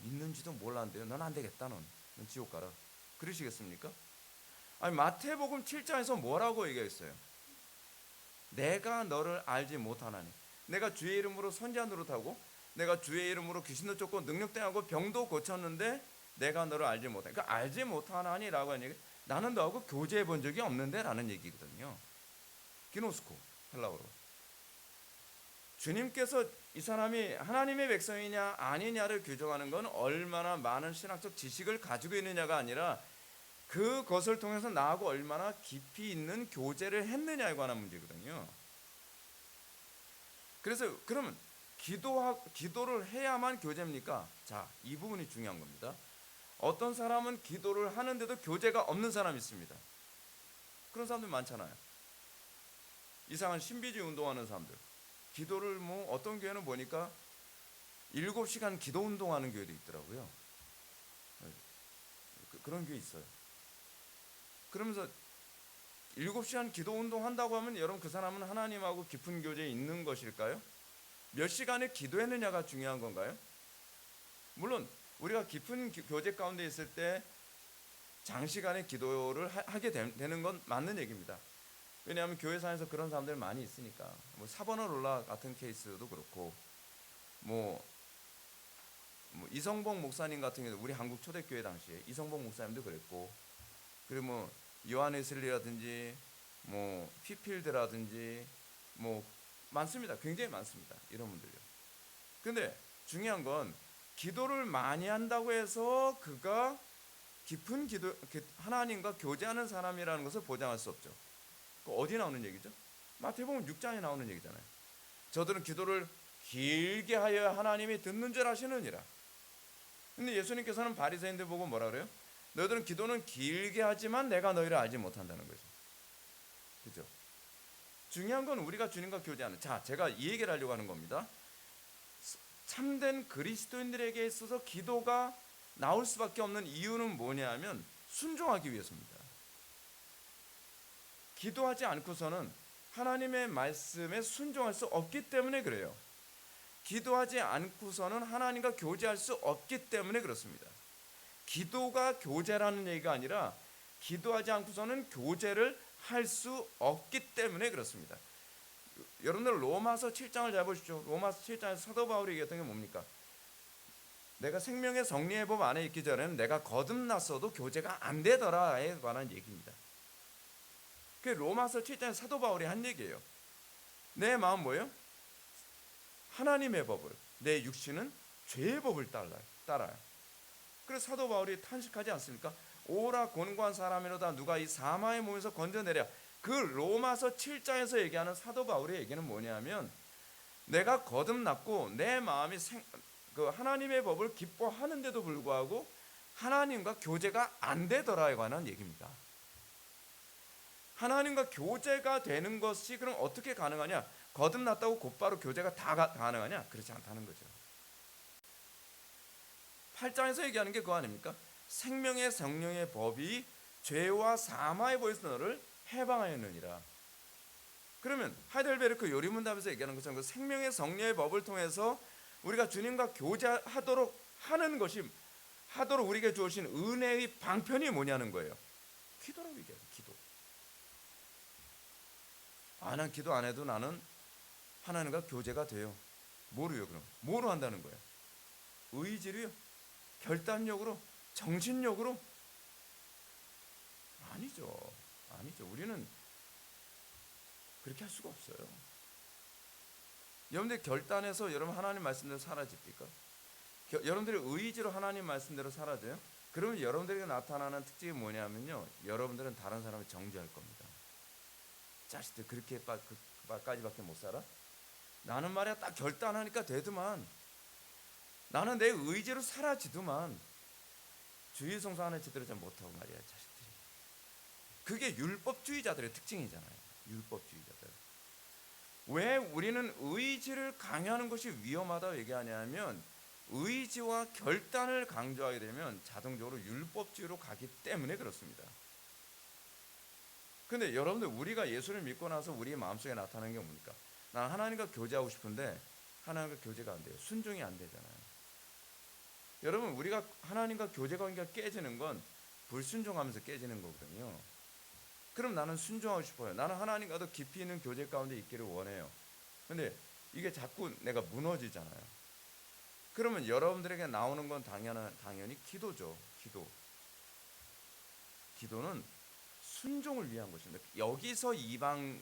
있는지도 몰랐는데요. 넌 안 되겠다. 넌 지옥 가라. 그러시겠습니까? 마태복음 7장에서 뭐라고 얘기했어요? 내가 너를 알지 못하나니. 내가 주의 이름으로 선지자 노릇하고 내가 주의 이름으로 귀신도 쫓고 능력대하고 병도 고쳤는데 내가 너를 알지 못하니. 그러니까 알지 못하나니라고 하는 얘기, 나는 너하고 교제해 본 적이 없는데 라는 얘기거든요. 기노스코 헬라어로. 주님께서 이 사람이 하나님의 백성이냐 아니냐를 규정하는 건 얼마나 많은 신학적 지식을 가지고 있느냐가 아니라 그것을 통해서 나하고 얼마나 깊이 있는 교제를 했느냐에 관한 문제거든요. 그래서 그러면 기도를 해야만 교제입니까? 자, 이 부분이 중요한 겁니다. 어떤 사람은 기도를 하는데도 교제가 없는 사람이 있습니다. 그런 사람들 많잖아요. 이상한 신비주의 운동하는 사람들. 기도를 뭐 어떤 교회는 보니까 7시간 기도 운동하는 교회도 있더라고요. 그런 교회 있어요. 그러면서 7시간 기도 운동 한다고 하면 여러분 그 사람은 하나님하고 깊은 교제에 있는 것일까요? 몇 시간을 기도했느냐가 중요한 건가요? 물론 우리가 깊은 교제 가운데 있을 때 장시간의 기도를 하게 되는 건 맞는 얘기입니다. 왜냐하면 교회사에서 그런 사람들 많이 있으니까. 뭐 사버너롤라 같은 케이스도 그렇고 뭐 이성복 목사님 같은 경우 우리 한국 초대교회 당시에 이성복 목사님도 그랬고, 그리고 뭐 요한 웨슬리라든지 뭐 피필드라든지 뭐 많습니다. 굉장히 많습니다. 이런 분들요. 근데 중요한 건 기도를 많이 한다고 해서 그가 깊은 기도 하나님과 교제하는 사람이라는 것을 보장할 수 없죠. 어디 나오는 얘기죠? 마태복음 6장에 나오는 얘기잖아요. 저들은 기도를 길게 하여 하나님이 듣는 줄 아시느니라. 근데 예수님께서는 바리새인들 보고 뭐라 그래요? 너희들은 기도는 길게 하지만 내가 너희를 알지 못한다는 거죠. 그죠? 중요한 건 우리가 주님과 교제하는. 자, 제가 이 얘기를 하려고 하는 겁니다. 참된 그리스도인들에게 있어서 기도가 나올 수밖에 없는 이유는 뭐냐면 순종하기 위해서입니다. 기도하지 않고서는 하나님의 말씀에 순종할 수 없기 때문에 그래요. 기도하지 않고서는 하나님과 교제할 수 없기 때문에 그렇습니다. 기도가 교제라는 얘기가 아니라 기도하지 않고서는 교제를 할 수 없기 때문에 그렇습니다. 여러분들 로마서 7장을 잘 보십시오. 로마서 7장에서 사도 바울이 얘기했던 게 뭡니까? 내가 생명의 성리의 법 안에 있기 전에는 내가 거듭났어도 교제가 안 되더라에 관한 얘기입니다. 그 로마서 7장에 사도 바울이 한 얘기예요. 내 마음 뭐예요? 하나님의 법을, 내 육신은 죄의 법을 따라요. 그래서 사도 바울이 탄식하지 않습니까? 오라 곤고한 사람이로다 누가 이 사마의 몸에서 건져내랴. 그 로마서 7장에서 얘기하는 사도 바울의 얘기는 뭐냐면 내가 거듭났고 내 마음이 그 하나님의 법을 기뻐하는데도 불구하고 하나님과 교제가 안 되더라에 관한 얘기입니다. 하나님과 교제가 되는 것이 그럼 어떻게 가능하냐? 거듭났다고 곧바로 교제가 다 가능하냐? 그렇지 않다는 거죠. 8장에서 얘기하는 게 그거 아닙니까? 생명의 성령의 법이 죄와 사마의 법에서 너를 해방하였느니라. 그러면 하이델베르크 요리문답에서 얘기하는 것처럼 그 생명의 성령의 법을 통해서 우리가 주님과 교제하도록 하는 것이 하도록 우리에게 주어진 은혜의 방편이 뭐냐는 거예요. 기도라고 얘기해요. 기도. 난 기도 안 해도 나는 하나님과 교제가 돼요. 뭐로요 그럼? 뭐로 한다는 거예요? 의지로요? 결단력으로? 정신력으로? 아니죠. 우리는 그렇게 할 수가 없어요. 여러분들 결단해서 여러분 하나님 말씀대로 살아집니까? 여러분들의 의지로 하나님 말씀대로 살아져요? 그러면 여러분들에게 나타나는 특징이 뭐냐면요, 여러분들은 다른 사람을 정죄할 겁니다. 자식들 그렇게까지밖에 못 살아? 나는 말이야 딱 결단하니까 되더만, 나는 내 의지로 사라지더만, 주의 성수 하나 제대로 잘 못하고 말이야 자식들이. 그게 율법주의자들의 특징이잖아요. 율법주의자들. 왜 우리는 의지를 강요하는 것이 위험하다고 얘기하냐면 의지와 결단을 강조하게 되면 자동적으로 율법주의로 가기 때문에 그렇습니다. 근데 여러분들, 우리가 예수를 믿고 나서 우리 마음속에 나타나는 게 뭡니까? 난 하나님과 교제하고 싶은데 하나님과 교제가 안 돼요. 순종이 안 되잖아요. 여러분, 우리가 하나님과 교제 관계가 깨지는 건 불순종하면서 깨지는 거거든요. 그럼 나는 순종하고 싶어요. 나는 하나님과 더 깊이 있는 교제 가운데 있기를 원해요. 근데 이게 자꾸 내가 무너지잖아요. 그러면 여러분들에게 나오는 건 당연히 기도죠. 기도는 순종을 위한 것입니다. 여기서 이방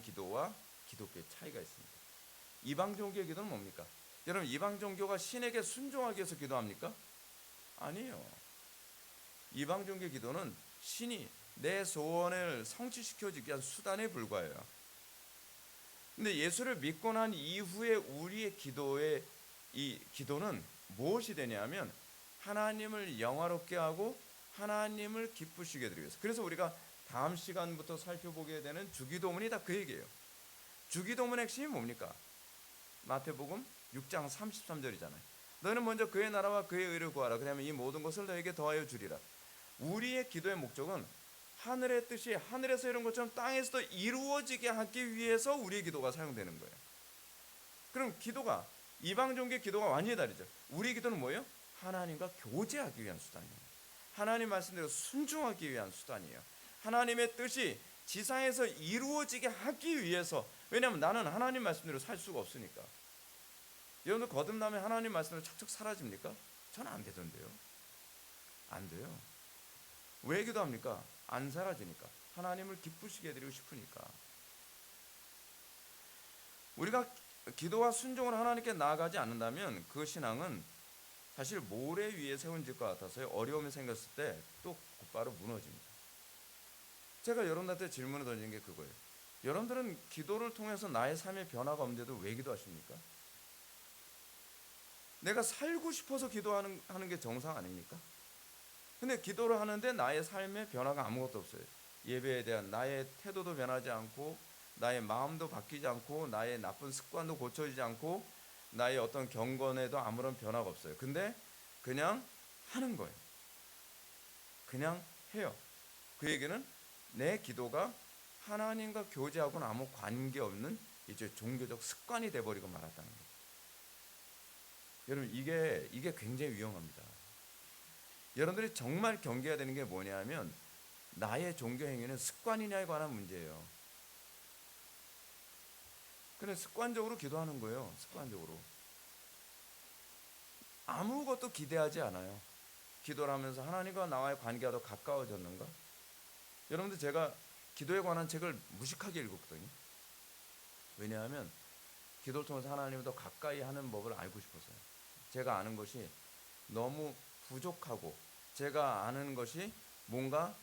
기도와 기독교의 차이가 있습니다. 이방 종교의 기도는 뭡니까? 여러분, 이방 종교가 신에게 순종하기 위해서 기도합니까? 아니에요. 이방 종교의 기도는 신이 내 소원을 성취시켜주기 위한 수단에 불과해요. 근데 예수를 믿고 난 이후에 우리의 이 기도는 무엇이 되냐면 하나님을 영화롭게 하고 하나님을 기쁘시게 드리기 위해서. 그래서 우리가 다음 시간부터 살펴보게 되는 주기도문이 다 그 얘기예요. 주기도문의 핵심이 뭡니까? 마태복음 6장 33절이잖아요. 너는 먼저 그의 나라와 그의 의를 구하라. 그러면 이 모든 것을 너에게 더하여 주리라. 우리의 기도의 목적은 하늘의 뜻이 하늘에서 이룬 것처럼 땅에서도 이루어지게 하기 위해서 우리의 기도가 사용되는 거예요. 그럼 기도가 이방 종교의 기도가 완전히 다르죠. 우리의 기도는 뭐예요? 하나님과 교제하기 위한 수단이에요. 하나님 말씀대로 순종하기 위한 수단이에요. 하나님의 뜻이 지상에서 이루어지게 하기 위해서. 왜냐하면 나는 하나님 말씀대로 살 수가 없으니까. 여러분들 거듭나면 하나님 말씀대로 척척 사라집니까? 저는 안 되던데요. 안 돼요. 왜 기도합니까? 안 사라지니까. 하나님을 기쁘시게 해드리고 싶으니까. 우리가 기도와 순종을 하나님께 나아가지 않는다면 그 신앙은 사실 모래 위에 세운 집과 같아서요, 어려움이 생겼을 때 또 곧바로 무너집니다. 제가 여러분들한테 질문을 던진 게 그거예요. 여러분들은 기도를 통해서 나의 삶의 변화가 없는데도 왜 기도하십니까? 내가 살고 싶어서 기도하는 게 정상 아닙니까? 근데 기도를 하는데 나의 삶의 변화가 아무것도 없어요. 예배에 대한 나의 태도도 변하지 않고 나의 마음도 바뀌지 않고 나의 나쁜 습관도 고쳐지지 않고 나의 어떤 경건에도 아무런 변화가 없어요. 근데 그냥 하는 거예요. 그냥 해요. 그 얘기는 내 기도가 하나님과 교제하고는 아무 관계없는 이제 종교적 습관이 돼버리고 말았다는 거예요. 여러분 이게 굉장히 위험합니다. 여러분들이 정말 경계해야 되는 게 뭐냐면 나의 종교 행위는 습관이냐에 관한 문제예요. 그냥 습관적으로 기도하는 거예요. 습관적으로 아무것도 기대하지 않아요. 기도를 하면서 하나님과 나와의 관계가 더 가까워졌는가? 여러분들 제가 기도에 관한 책을 무식하게 읽었거든요. 왜냐하면 기도를 통해서 하나님을 더 가까이 하는 법을 알고 싶었어요. 제가 아는 것이 너무 부족하고 제가 아는 것이 뭔가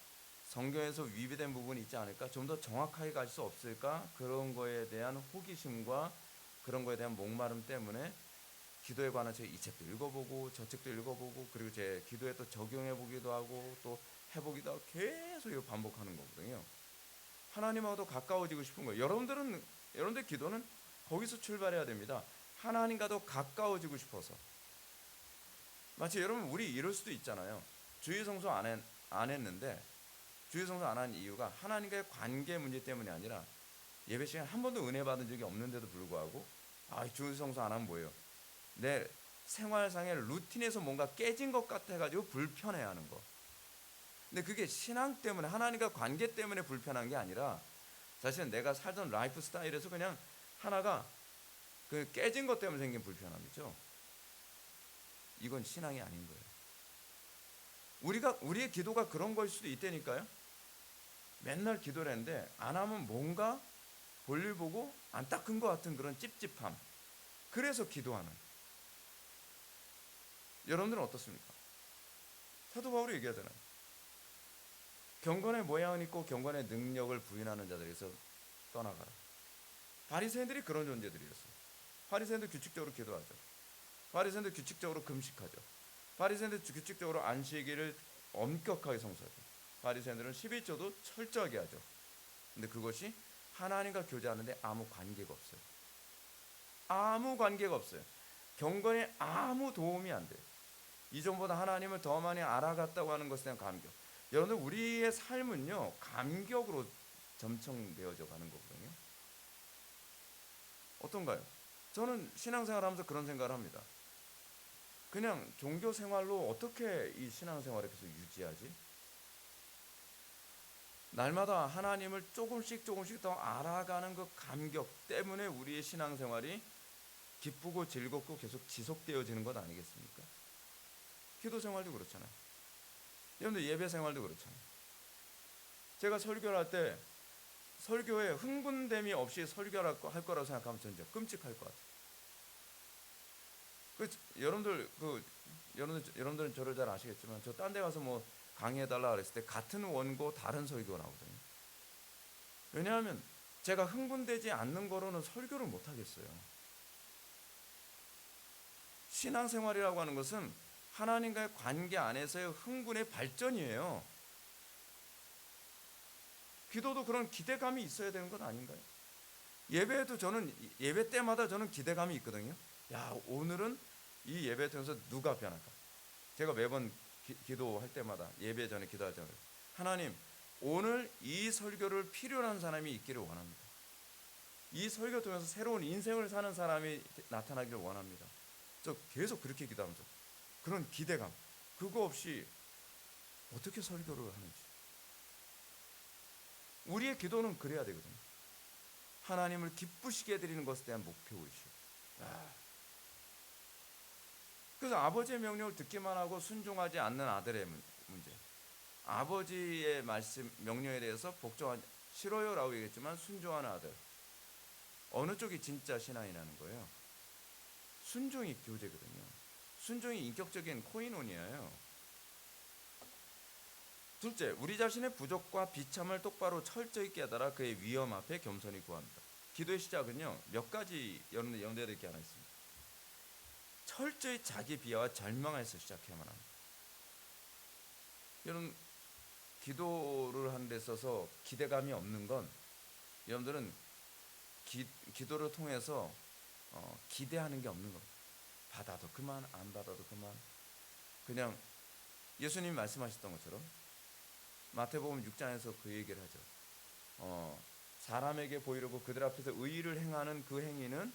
성경에서 위배된 부분이 있지 않을까? 좀 더 정확하게 갈 수 없을까? 그런 거에 대한 호기심과 그런 거에 대한 목마름 때문에 기도에 관한 책 이 책도 읽어보고 저 책도 읽어보고 그리고 제 기도에 또 적용해보기도 하고 또 해보기도 하고 계속 이거 반복하는 거거든요. 하나님하고도 가까워지고 싶은 거예요. 여러분들 기도는 거기서 출발해야 됩니다. 하나님과도 가까워지고 싶어서. 마치 여러분 우리 이럴 수도 있잖아요. 주일 성수 안 했는데 주일 성수 안 한 이유가 하나님과의 관계 문제 때문이 아니라 예배 시간 한 번도 은혜 받은 적이 없는데도 불구하고 주일 성수 안 하면 뭐예요? 내 생활상의 루틴에서 뭔가 깨진 것 같아가지고 불편해하는 거. 근데 그게 신앙 때문에 하나님과 관계 때문에 불편한 게 아니라 사실은 내가 살던 라이프 스타일에서 그냥 하나가 그 깨진 것 때문에 생긴 불편함이죠. 이건 신앙이 아닌 거예요. 우리의 기도가 그런 걸 수도 있다니까요. 맨날 기도를 했는데 안 하면 뭔가 볼일 보고 안 닦은 것 같은 그런 찝찝함. 그래서 기도하는. 여러분들은 어떻습니까? 사도 바울이 얘기하잖아요. 경건의 모양은 있고 경건의 능력을 부인하는 자들에서 떠나가라. 바리새인들이 그런 존재들이었어요. 바리새인들 규칙적으로 기도하죠. 바리새인들 규칙적으로 금식하죠. 바리새인들 규칙적으로 안식일을 엄격하게 성수하죠. 바리새인들은 11조도 철저하게 하죠. 근데 그것이 하나님과 교제하는데 아무 관계가 없어요. 아무 관계가 없어요. 경건에 아무 도움이 안 돼요. 이전보다 하나님을 더 많이 알아갔다고 하는 것에 대한 감격. 여러분 우리의 삶은요 감격으로 점청되어져 가는 거거든요. 어떤가요? 저는 신앙생활하면서 그런 생각을 합니다. 그냥 종교 생활로 어떻게 이 신앙생활을 계속 유지하지? 날마다 하나님을 조금씩 더 알아가는 그 감격 때문에 우리의 신앙생활이 기쁘고 즐겁고 계속 지속되어지는 것 아니겠습니까? 기도 생활도 그렇잖아요. 여러분들 예배 생활도 그렇잖아요. 제가 설교를 할 때 설교에 흥분됨이 없이 설교를 할 거라고 생각하면 진짜 끔찍할 것 같아요. 여러분들은 저를 잘 아시겠지만 저 딴 데 가서 뭐 강의해달라 그랬을 때 같은 원고 다른 설교가 나오거든요. 왜냐하면 제가 흥분되지 않는 거로는 설교를 못 하겠어요. 신앙생활이라고 하는 것은 하나님과의 관계 안에서의 흥분의 발전이에요. 기도도 그런 기대감이 있어야 되는 것 아닌가요? 예배에도 저는 예배 때마다 저는 기대감이 있거든요. 야, 오늘은 이 예배 통해서 누가 변할까? 제가 매번 기도할 때마다 예배 전에 기도할 때마다 하나님, 오늘 이 설교를 필요로 하는 사람이 있기를 원합니다. 이 설교 통해서 새로운 인생을 사는 사람이 나타나기를 원합니다. 저 계속 그렇게 기도하면서 그런 기대감, 그거 없이 어떻게 설교를 하는지. 우리의 기도는 그래야 되거든요. 하나님을 기쁘시게 해드리는 것에 대한 목표의식. 그래서 아버지의 명령을 듣기만 하고 순종하지 않는 아들의 문제. 아버지의 말씀 명령에 대해서 복종하지 싫어요라고 얘기했지만 순종하는 아들. 어느 쪽이 진짜 신앙이라는 거예요? 순종이 교제거든요. 순종이 인격적인 코인원이에요. 둘째, 우리 자신의 부족과 비참을 똑바로 철저히 깨달아 그의 위험 앞에 겸손히 구합니다. 기도의 시작은요 몇 가지 연대해야 될 게 하나 있습니다. 철저히 자기 비하와 절망에서 시작해야만 합니다. 여러분 기도를 하는 데 있어서 기대감이 없는 건 여러분들은 기도를 통해서 기대하는 게 없는 겁니다. 받아도 그만, 안 받아도 그만. 그냥 예수님 말씀하셨던 것처럼 마태복음 6장에서 그 얘기를 하죠. 사람에게 보이려고 그들 앞에서 의의를 행하는 그 행위는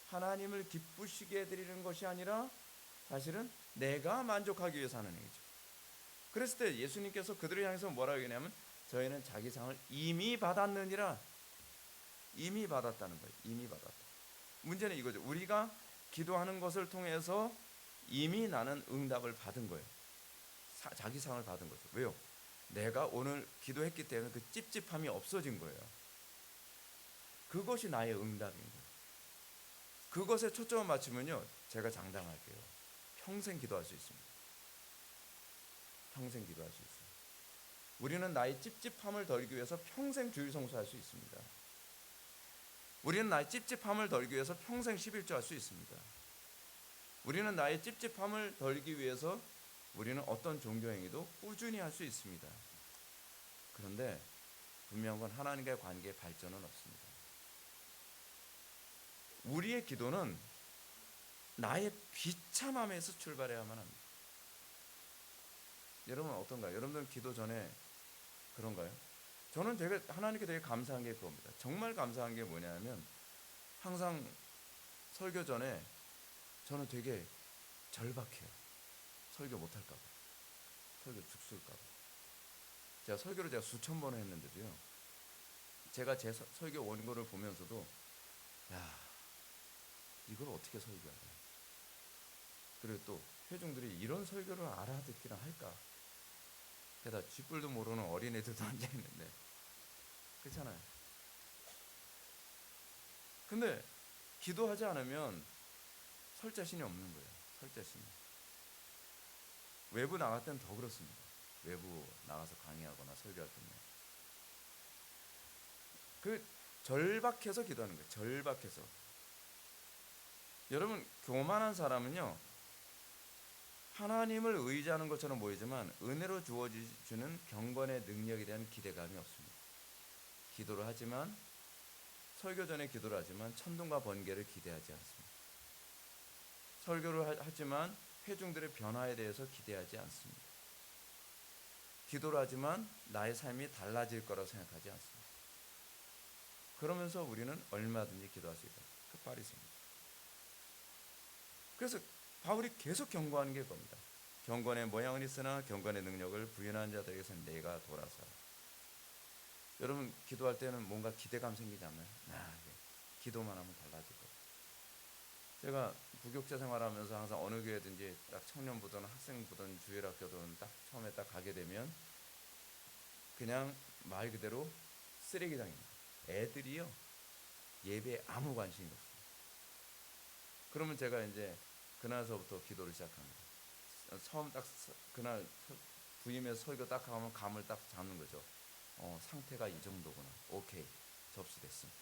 하나님을 기쁘시게 해드리는 것이 아니라 사실은 내가 만족하기 위해서 하는 행위죠. 그랬을 때 예수님께서 그들을 향해서 뭐라고 얘기하냐면 저희는 자기 상을 이미 받았느니라. 이미 받았다는 거예요. 이미 받았다. 문제는 이거죠. 우리가 기도하는 것을 통해서 이미 나는 응답을 받은 거예요. 자기 상을 받은 거죠. 왜요? 내가 오늘 기도했기 때문에 그 찝찝함이 없어진 거예요. 그것이 나의 응답인 거예요. 그것에 초점을 맞추면요, 제가 장담할게요. 평생 기도할 수 있습니다. 평생 기도할 수 있어요. 우리는 나의 찝찝함을 덜기 위해서 평생 주일 성수할 수 있습니다. 우리는 나의 찝찝함을 덜기 위해서 평생 11조 할 수 있습니다. 우리는 나의 찝찝함을 덜기 위해서 우리는 어떤 종교 행위도 꾸준히 할 수 있습니다. 그런데 분명한 건 하나님과의 관계에 발전은 없습니다. 우리의 기도는 나의 비참함에서 출발해야만 합니다. 여러분 어떤가요? 여러분들 기도 전에 그런가요? 저는 되게 하나님께 되게 감사한 게 그겁니다. 정말 감사한 게 뭐냐면 항상 설교 전에 저는 되게 절박해요. 설교 못할까 봐. 설교 죽을까 봐. 제가 설교를 수천 번을 했는데도요. 제가 제 설교 원고를 보면서도 야, 이걸 어떻게 설교하냐. 그리고 또 회중들이 이런 설교를 알아듣기나 할까. 게다가 쥐뿔도 모르는 어린애들도 앉아있는데 그렇잖아요. 근데 기도하지 않으면 설 자신이 없는 거예요. 설 자신이. 외부 나갈 때는 더 그렇습니다. 외부 나가서 강의하거나 설교할 때는 그 절박해서 기도하는 거예요. 절박해서. 여러분 교만한 사람은요, 하나님을 의지하는 것처럼 보이지만 은혜로 주어지는 경건의 능력에 대한 기대감이 없습니다. 기도를 하지만 설교 전에 기도를 하지만 천둥과 번개를 기대하지 않습니다. 설교를 하지만 회중들의 변화에 대해서 기대하지 않습니다. 기도를 하지만 나의 삶이 달라질 거라고 생각하지 않습니다. 그러면서 우리는 얼마든지 기도할 수 있다. 그 파리새입니다. 그래서 바울이 계속 경고하는 게 겁니다. 경건의 모양은 있으나 경건의 능력을 부인한 자들에게서는 내가 돌아서라. 여러분 기도할 때는 뭔가 기대감 생기지 않나요? 기도만 하면 달라질 것. 제가 부교육자 생활하면서 항상 어느 교회든지 딱 청년부든 학생부든 주일학교든 딱 처음에 딱 가게 되면 그냥 말 그대로 쓰레기장입니다. 애들이요 예배에 아무 관심이 없어요. 그러면 제가 이제 그날서부터 기도를 시작합니다. 처음 딱 그날 부임해서 설교 딱 하면 감을 딱 잡는 거죠. 상태가 이 정도구나. 오케이, 접수됐습니다.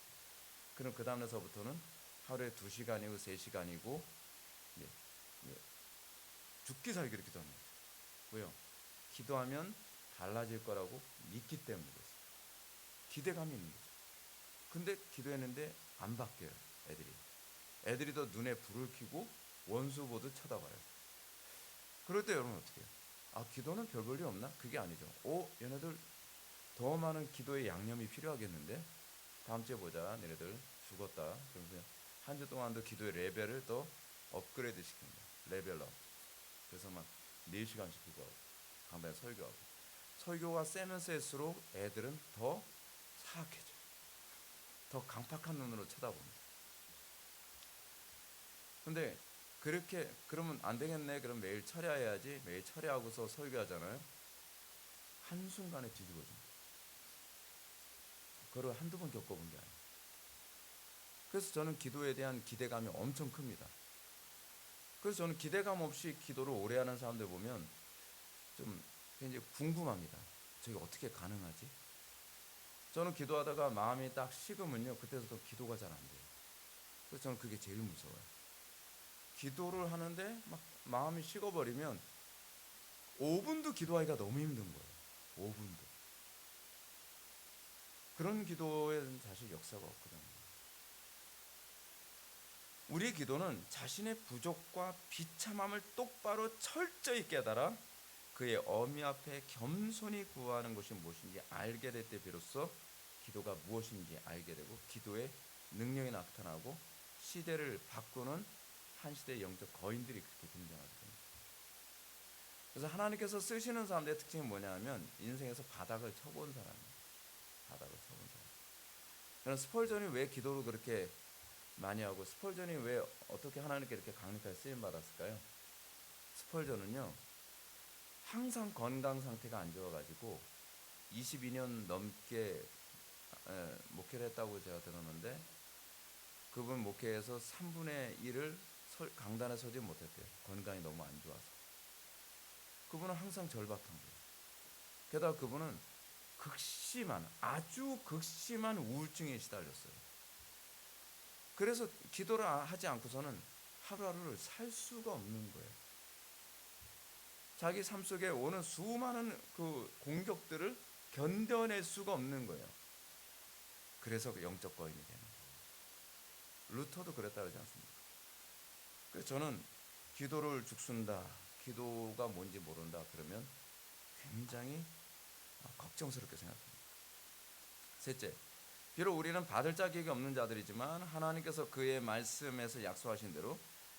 그럼 그 다음에서부터는 하루에 2시간이고 3시간이고 죽기 살기 이렇게 기도합니다. 왜요? 기도하면 달라질 거라고 믿기 때문에 그렇습니다. 기대감이 있는 거죠. 근데 기도했는데 안 바뀌어요. 애들이 더 눈에 불을 켜고 원수 보듯 쳐다봐요. 그럴 때 여러분 어떻게 해요? 기도는 별 볼일 없나? 그게 아니죠. 얘네들 더 많은 기도의 양념이 필요하겠는데 다음 주에 보자. 얘네들 죽었다. 그러면서 한 주 동안도 기도의 레벨을 더 업그레이드 시킵니다. 레벨업. 그래서 막 4시간씩 기도하고 강단에 설교하고. 설교가 세면 셀수록 애들은 더 사악해져요. 더 강팍한 눈으로 쳐다봅니다. 근데 그렇게 그러면 안 되겠네. 그럼 매일 철야해야지. 매일 철야하고서 설교하잖아요. 한순간에 뒤집어집니다. 그걸 한두 번 겪어본 게 아니에요. 그래서 저는 기도에 대한 기대감이 엄청 큽니다. 그래서 저는 기대감 없이 기도를 오래 하는 사람들 보면 좀 굉장히 궁금합니다. 저게 어떻게 가능하지? 저는 기도하다가 마음이 딱 식으면요, 그때부터 기도가 잘 안 돼요. 그래서 저는 그게 제일 무서워요. 기도를 하는데 막 마음이 식어버리면 5분도 기도하기가 너무 힘든 거예요. 5분도. 그런 기도에는 사실 역사가 없거든요. 우리의 기도는 자신의 부족과 비참함을 똑바로 철저히 깨달아 그의 어미 앞에 겸손히 구하는 것이 무엇인지 알게 될 때 비로소 기도가 무엇인지 알게 되고 기도의 능력이 나타나고 시대를 바꾸는 한 시대의 영적 거인들이 그렇게 등장하거든요. 그래서 하나님께서 쓰시는 사람들의 특징이 뭐냐면 인생에서 바닥을 쳐본 사람이에요. 바닥을 쳐본 사람. 그럼 스펄전이 왜 기도를 그렇게 많이 하고 스펄전이 왜 어떻게 하나님께 이렇게 강력하게 쓰임 받았을까요? 스펄전은요 항상 건강 상태가 안 좋아가지고 22년 넘게 목회를 했다고 제가 들었는데 그분 목회에서 3분의 1을 강단에 서지 못했대요. 건강이 너무 안 좋아서. 그분은 항상 절박한 거예요. 게다가 그분은 아주 극심한 우울증에 시달렸어요. 그래서 기도를 하지 않고서는 하루하루를 살 수가 없는 거예요. 자기 삶 속에 오는 수많은 그 공격들을 견뎌낼 수가 없는 거예요. 그래서 그 영적 거인이 되는 거예요. 루터도 그랬다 그러지 않습니까? 그래서 저는 기도를 죽순다, 기도가 뭔지 모른다 그러면 굉장히 걱정스럽게 생각합니다. 셋째, 비록 우리는 받을 자격이 없는 자들이지만 하나님께서 그의 말씀에서 약속하신 대로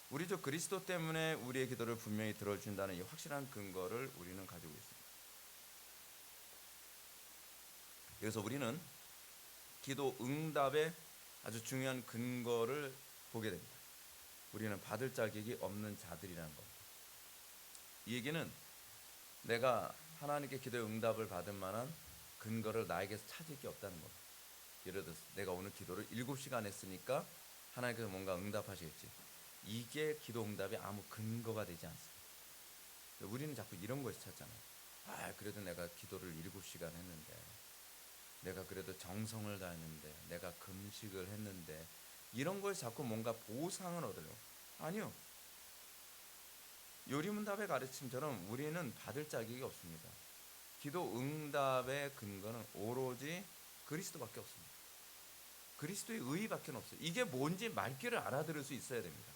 우리 주 그리스도 때문에 우리의 기도를 분명히 들어준다는 이 확실한 근거를 우리는 가지고 있습니다. 그래서 우리는 기도 응답의 아주 중요한 근거를 보게 됩니다. 우리는 받을 자격이 없는 자들이라는 겁니다. 이 얘기는 내가 하나님께 기도의 응답을 받을 만한 근거를 나에게서 찾을 게 없다는 겁니다. 예를 들어서 내가 오늘 기도를 7시간 했으니까 하나님께서 뭔가 응답하시겠지. 이게 기도 응답의 아무 근거가 되지 않습니다. 우리는 자꾸 이런 것을 찾잖아요. 그래도 내가 기도를 7시간 했는데, 내가 그래도 정성을 다했는데, 내가 금식을 했는데, 이런 걸 자꾸 뭔가 보상을 얻으려고. 아니요. 요리문답의 가르침처럼 우리는 받을 자격이 없습니다. 기도 응답의 근거는 오로지 그리스도밖에 없습니다. 그리스도의 의밖에 없어요. 이게 뭔지 말귀를 알아들을 수 있어야 됩니다.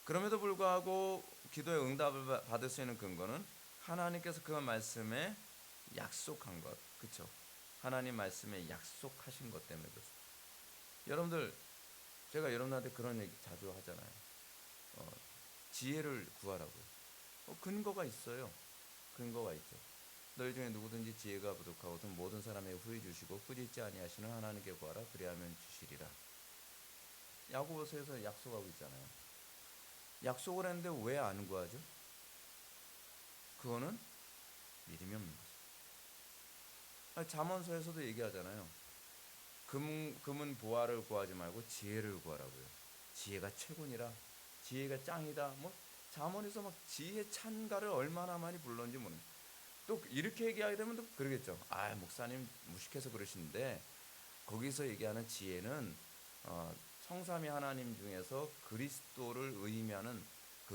그럼에도 불구하고 기도의 응답을 받을 수 있는 근거는 하나님께서 그 말씀에 약속한 것, 그렇죠? 하나님 말씀에 약속하신 것 때문에 그렇습니다. 여러분들, 제가 여러분한테 그런 얘기 자주 하잖아요. 지혜를 구하라고요. 근거가 있어요. 근거가 있죠. 너희 중에 누구든지 지혜가 부족하거든 모든 사람에게 후히 주시고 꾸짖지 아니하시는 하나님께 구하라 그리하면 주시리라. 야고보서에서 약속하고 있잖아요. 약속을 했는데 왜 안 구하죠? 그거는 믿음이 없는 거죠. 잠언서에서도 얘기하잖아요. 금은 보화를 구하지 말고 지혜를 구하라고요. 지혜가 최고니라, 지혜가 짱이다. 잠언에서 막 지혜 찬가를 얼마나 많이 불렀는지 모르는. 또 이렇게 얘기하게 되면 또 그러겠죠. 목사님 무식해서 그러시는데 거기서 얘기하는 지혜는 성삼위 하나님 중에서 그리스도를 의미하는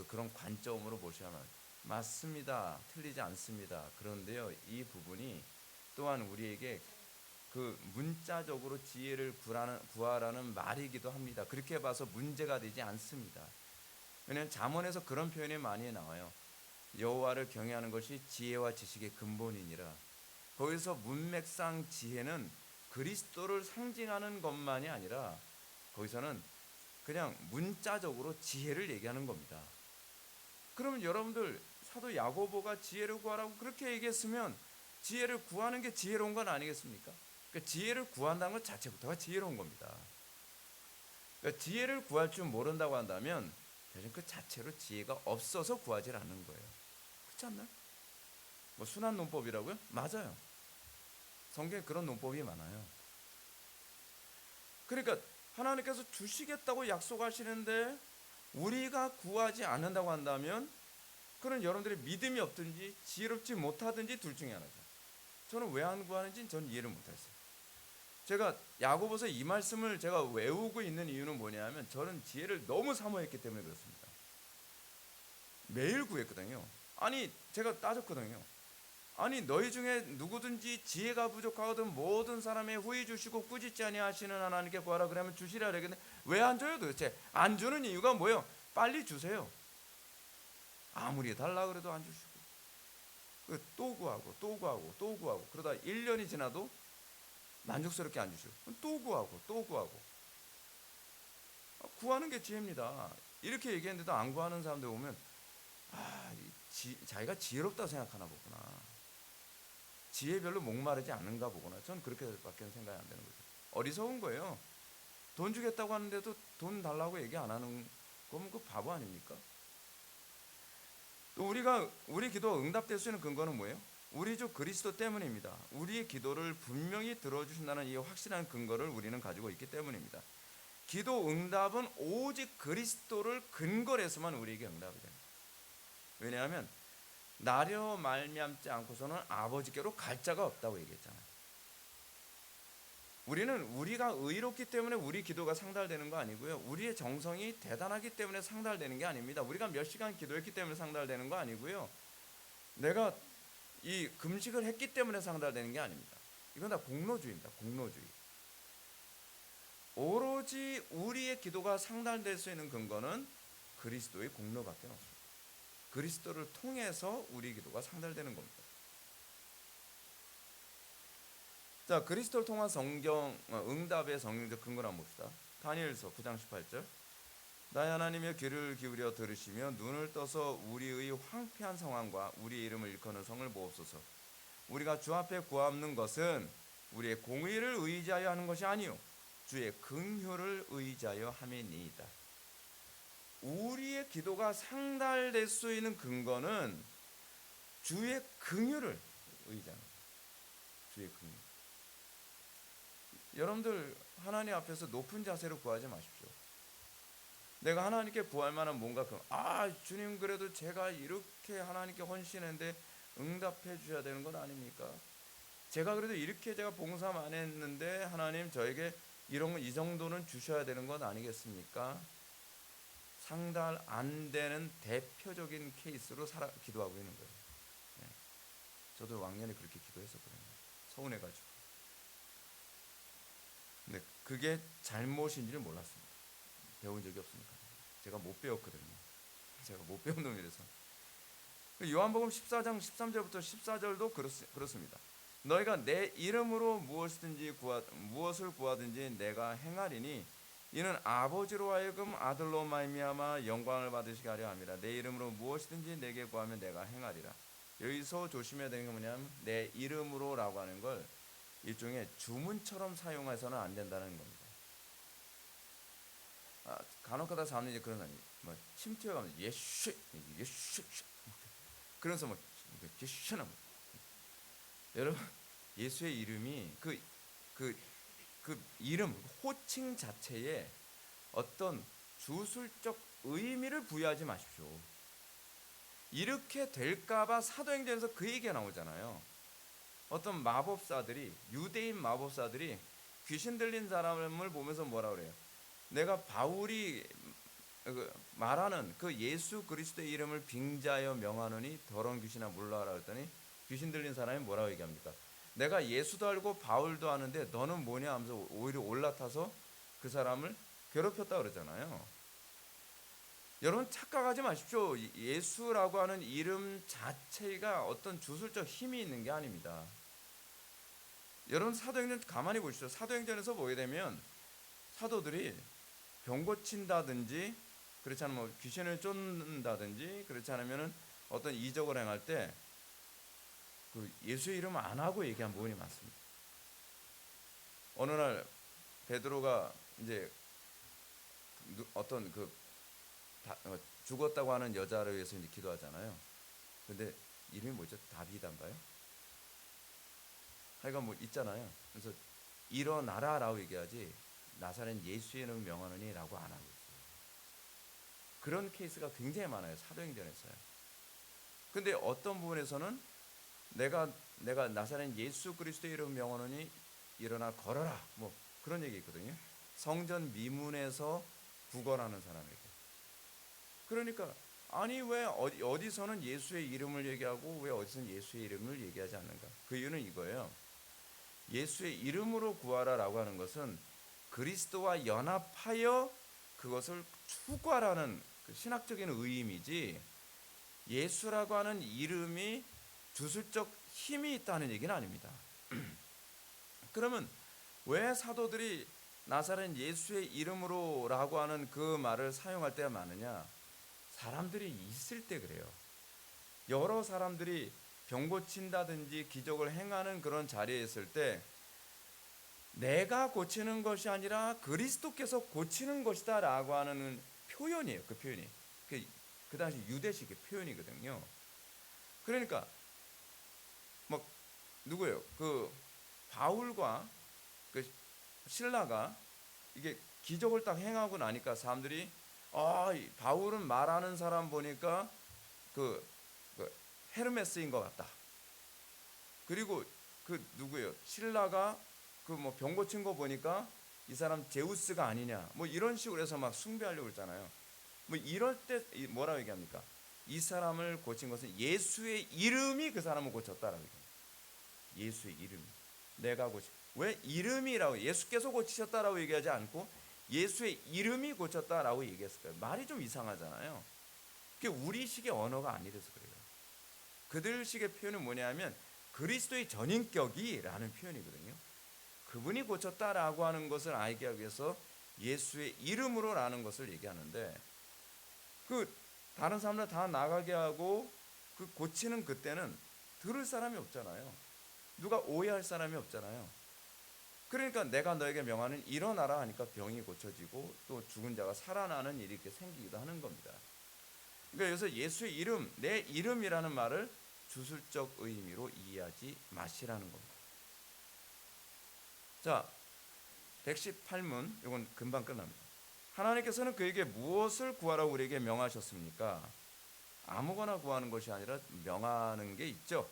그런 관점으로 보셔야만 맞습니다. 틀리지 않습니다. 그런데요, 이 부분이 또한 우리에게 그 문자적으로 지혜를 구하라는 말이기도 합니다. 그렇게 봐서 문제가 되지 않습니다. 왜냐하면 잠언에서 그런 표현이 많이 나와요. 여호와를 경외하는 것이 지혜와 지식의 근본이니라. 거기서 문맥상 지혜는 그리스도를 상징하는 것만이 아니라 거기서는 그냥 문자적으로 지혜를 얘기하는 겁니다. 그러면 여러분들 사도 야고보가 지혜를 구하라고 그렇게 얘기했으면 지혜를 구하는 게 지혜로운 건 아니겠습니까? 그러니까 지혜를 구한다는 것 자체부터가 지혜로운 겁니다. 그러니까 지혜를 구할 줄 모른다고 한다면 대신 그 자체로 지혜가 없어서 구하지 않는 거예요. 그렇지 않나요? 순한 논법이라고요? 맞아요. 성경에 그런 논법이 많아요. 그러니까 하나님께서 주시겠다고 약속하시는데 우리가 구하지 않는다고 한다면 그런 여러분들의 믿음이 없든지 지혜롭지 못하든지 둘 중에 하나죠. 저는 왜 안 구하는지 저는 이해를 못했어요. 제가 야고보서 이 말씀을 제가 외우고 있는 이유는 뭐냐면 저는 지혜를 너무 사모했기 때문에 그렇습니다. 매일 구했거든요. 제가 따졌거든요. 아니 너희 중에 누구든지 지혜가 부족하거든 모든 사람의 후히 주시고 꾸짖지 아니하시는 하나님께 구하라 그러면 주시라 그러겠는데 왜 안 줘요 도대체? 안 주는 이유가 뭐예요? 빨리 주세요. 아무리 달라 그래도 안 주시고 또 구하고 또 구하고 또 구하고 그러다 1년이 지나도 만족스럽게 안 주시고 또 구하고 또 구하고. 구하는 게 지혜입니다. 이렇게 얘기했는데도 안 구하는 사람들 보면 자기가 지혜롭다 생각하나 보구나. 지혜 별로 목마르지 않는가 보구나. 전 그렇게밖에 생각이 안 되는 거죠. 어리석은 거예요. 돈 주겠다고 하는데도 돈 달라고 얘기 안 하는 거면 그 바보 아닙니까? 또 우리 기도가 응답될 수 있는 근거는 뭐예요? 우리 주 그리스도 때문입니다. 우리의 기도를 분명히 들어주신다는 이 확실한 근거를 우리는 가지고 있기 때문입니다. 기도 응답은 오직 그리스도를 근거로 해서만 우리에게 응답이 됩니다. 왜냐하면 나려 말미암지 않고서는 아버지께로 갈 자가 없다고 얘기했잖아요. 우리가 의롭기 때문에 우리 기도가 상달되는 거 아니고요. 우리의 정성이 대단하기 때문에 상달되는 게 아닙니다. 우리가 몇 시간 기도했기 때문에 상달되는 거 아니고요. 내가 이 금식을 했기 때문에 상달되는 게 아닙니다. 이건 다 공로주의입니다. 공로주의. 오로지 우리의 기도가 상달될 수 있는 근거는 그리스도의 공로밖에 없습니다. 그리스도를 통해서 우리 기도가 상달되는 겁니다. 자, 그리스도를 통한 성경 응답의 성경적 근거를 한번 봅시다. 다니엘서 9장 18절. 나의 하나님의 귀를 기울여 들으시며 눈을 떠서 우리의 황폐한 상황과 우리의 이름을 일컫는 성을 보옵소서. 우리가 주 앞에 구하는 것은 우리의 공의를 의지하여 하는 것이 아니요 주의 긍휼을 의지하여 함이니이다. 우리의 기도가 상달될 수 있는 근거는 주의 긍휼을 의지하는 거예요. 주의 긍휼. 여러분들 하나님 앞에서 높은 자세로 구하지 마십시오. 내가 하나님께 구할 만한 뭔가 주님 그래도 제가 이렇게 하나님께 헌신했는데 응답해 주셔야 되는 건 아닙니까? 제가 그래도 이렇게 제가 봉사 많이 했는데 하나님 저에게 이 정도는 주셔야 되는 건 아니겠습니까? 상달 안 되는 대표적인 케이스로 기도하고 있는 거예요. 네. 저도 왕년에 그렇게 기도했었거든요. 서운해가지고. 근데 그게 잘못인지를 몰랐습니다. 배운 적이 없으니까. 제가 못 배웠거든요. 제가 못 배운 놈이라서. 요한복음 14장 13절부터 14절도 그렇습니다. 너희가 내 이름으로 무엇을 구하든지 내가 행하리니 이는 아버지로 하여금 아들로 말미암아 영광을 받으시게 하려 함이라. 내 이름으로 무엇이든지 내게 구하면 내가 행하리라. 여기서 조심해야 되는 게 뭐냐면 내 이름으로라고 하는 걸 일종의 주문처럼 사용해서는 안 된다는 겁니다. 간혹가다 사람들이 그런 거 뭐 침투해 가면 예수 그래서 뭐 예수나 여러분 예수의 이름이 그 이름 호칭 자체에 어떤 주술적 의미를 부여하지 마십시오. 이렇게 될까봐 사도행전에서 그 얘기가 나오잖아요. 어떤 마법사들이 유대인 마법사들이 귀신 들린 사람을 보면서 뭐라 그래요? 내가 바울이 말하는 그 예수 그리스도의 이름을 빙자하여 명하노니 더러운 귀신아 물러가라 그랬더니 귀신 들린 사람이 뭐라고 얘기합니까? 내가 예수도 알고 바울도 아는데 너는 뭐냐 하면서 오히려 올라타서 그 사람을 괴롭혔다 그러잖아요. 여러분 착각하지 마십시오. 예수라고 하는 이름 자체가 어떤 주술적 힘이 있는 게 아닙니다. 여러분 사도행전 가만히 보시죠. 사도행전에서 보게 되면 사도들이 병 고친다든지 그렇지 않으면 뭐 귀신을 쫓는다든지 그렇지 않으면 어떤 이적을 행할 때 그 예수의 이름 안 하고 얘기한 부분이 많습니다. 어느 날 베드로가 이제 어떤 죽었다고 하는 여자를 위해서 이제 기도하잖아요. 근데 이름이 뭐죠? 다비단가요? 하여간 뭐 있잖아요. 그래서 일어나라라고 얘기하지 나사렛 예수의 이름을 명하노니라고 안 하고 있어요. 그런 케이스가 굉장히 많아요. 사도행전에서요. 근데 어떤 부분에서는 내가 나사렛 예수 그리스도의 이름을 명하노니 일어나 걸어라 뭐 그런 얘기 있거든요. 성전 미문에서 구걸하는 사람에게. 그러니까 아니 왜 어디서는 예수의 이름을 얘기하고 왜 어디서는 예수의 이름을 얘기하지 않는가? 그 이유는 이거예요. 예수의 이름으로 구하라라고 하는 것은 그리스도와 연합하여 그것을 추구하라는 그 신학적인 의미이지, 예수라고 하는 이름이 주술적 힘이 있다는 얘기는 아닙니다. 그러면 왜 사도들이 나사렛 예수의 이름으로라고 하는 그 말을 사용할 때가 많으냐? 사람들이 있을 때 그래요. 여러 사람들이 병 고친다든지 기적을 행하는 그런 자리에 있을 때 내가 고치는 것이 아니라 그리스도께서 고치는 것이다 라고 하는 표현이에요. 그 표현이 그 당시 유대식의 표현이거든요. 그러니까 뭐 누구예요? 그 바울과 그 신라가 이게 기적을 딱 행하고 나니까 사람들이 바울은 말하는 사람 보니까 그 헤르메스인 것 같다. 그리고 그 누구예요? 신라가 그 뭐 병 고친 거 보니까 이 사람 제우스가 아니냐. 뭐 이런 식으로 해서 막 숭배하려고 그러잖아요. 뭐 이럴 때 뭐라고 얘기합니까? 이 사람을 고친 것은 예수의 이름이 그 사람을 고쳤다라고 얘기합니다. 예수의 이름. 내가 고친. 왜 이름이라고 예수께서 고치셨다라고 얘기하지 않고 예수의 이름이 고쳤다라고 얘기했을까요? 말이 좀 이상하잖아요. 그게 우리식의 언어가 아니라서 그래요. 그들식의 표현은 뭐냐면 그리스도의 전인격이라는 표현이거든요. 그분이 고쳤다라고 하는 것을 알게 하기 위해서 예수의 이름으로라는 것을 얘기하는데, 그 다른 사람들 다 나가게 하고 그 고치는 그때는 들을 사람이 없잖아요. 누가 오해할 사람이 없잖아요. 그러니까 내가 너에게 명하는 일어나라 하니까 병이 고쳐지고 또 죽은 자가 살아나는 일이 이렇게 생기기도 하는 겁니다. 그러니까 여기서 예수의 이름, 내 이름이라는 말을 주술적 의미로 이해하지 마시라는 겁니다. 자, 118문, 이건 금방 끝납니다. 하나님께서는 그에게 무엇을 구하라고 우리에게 명하셨습니까? 아무거나 구하는 것이 아니라 명하는 게 있죠.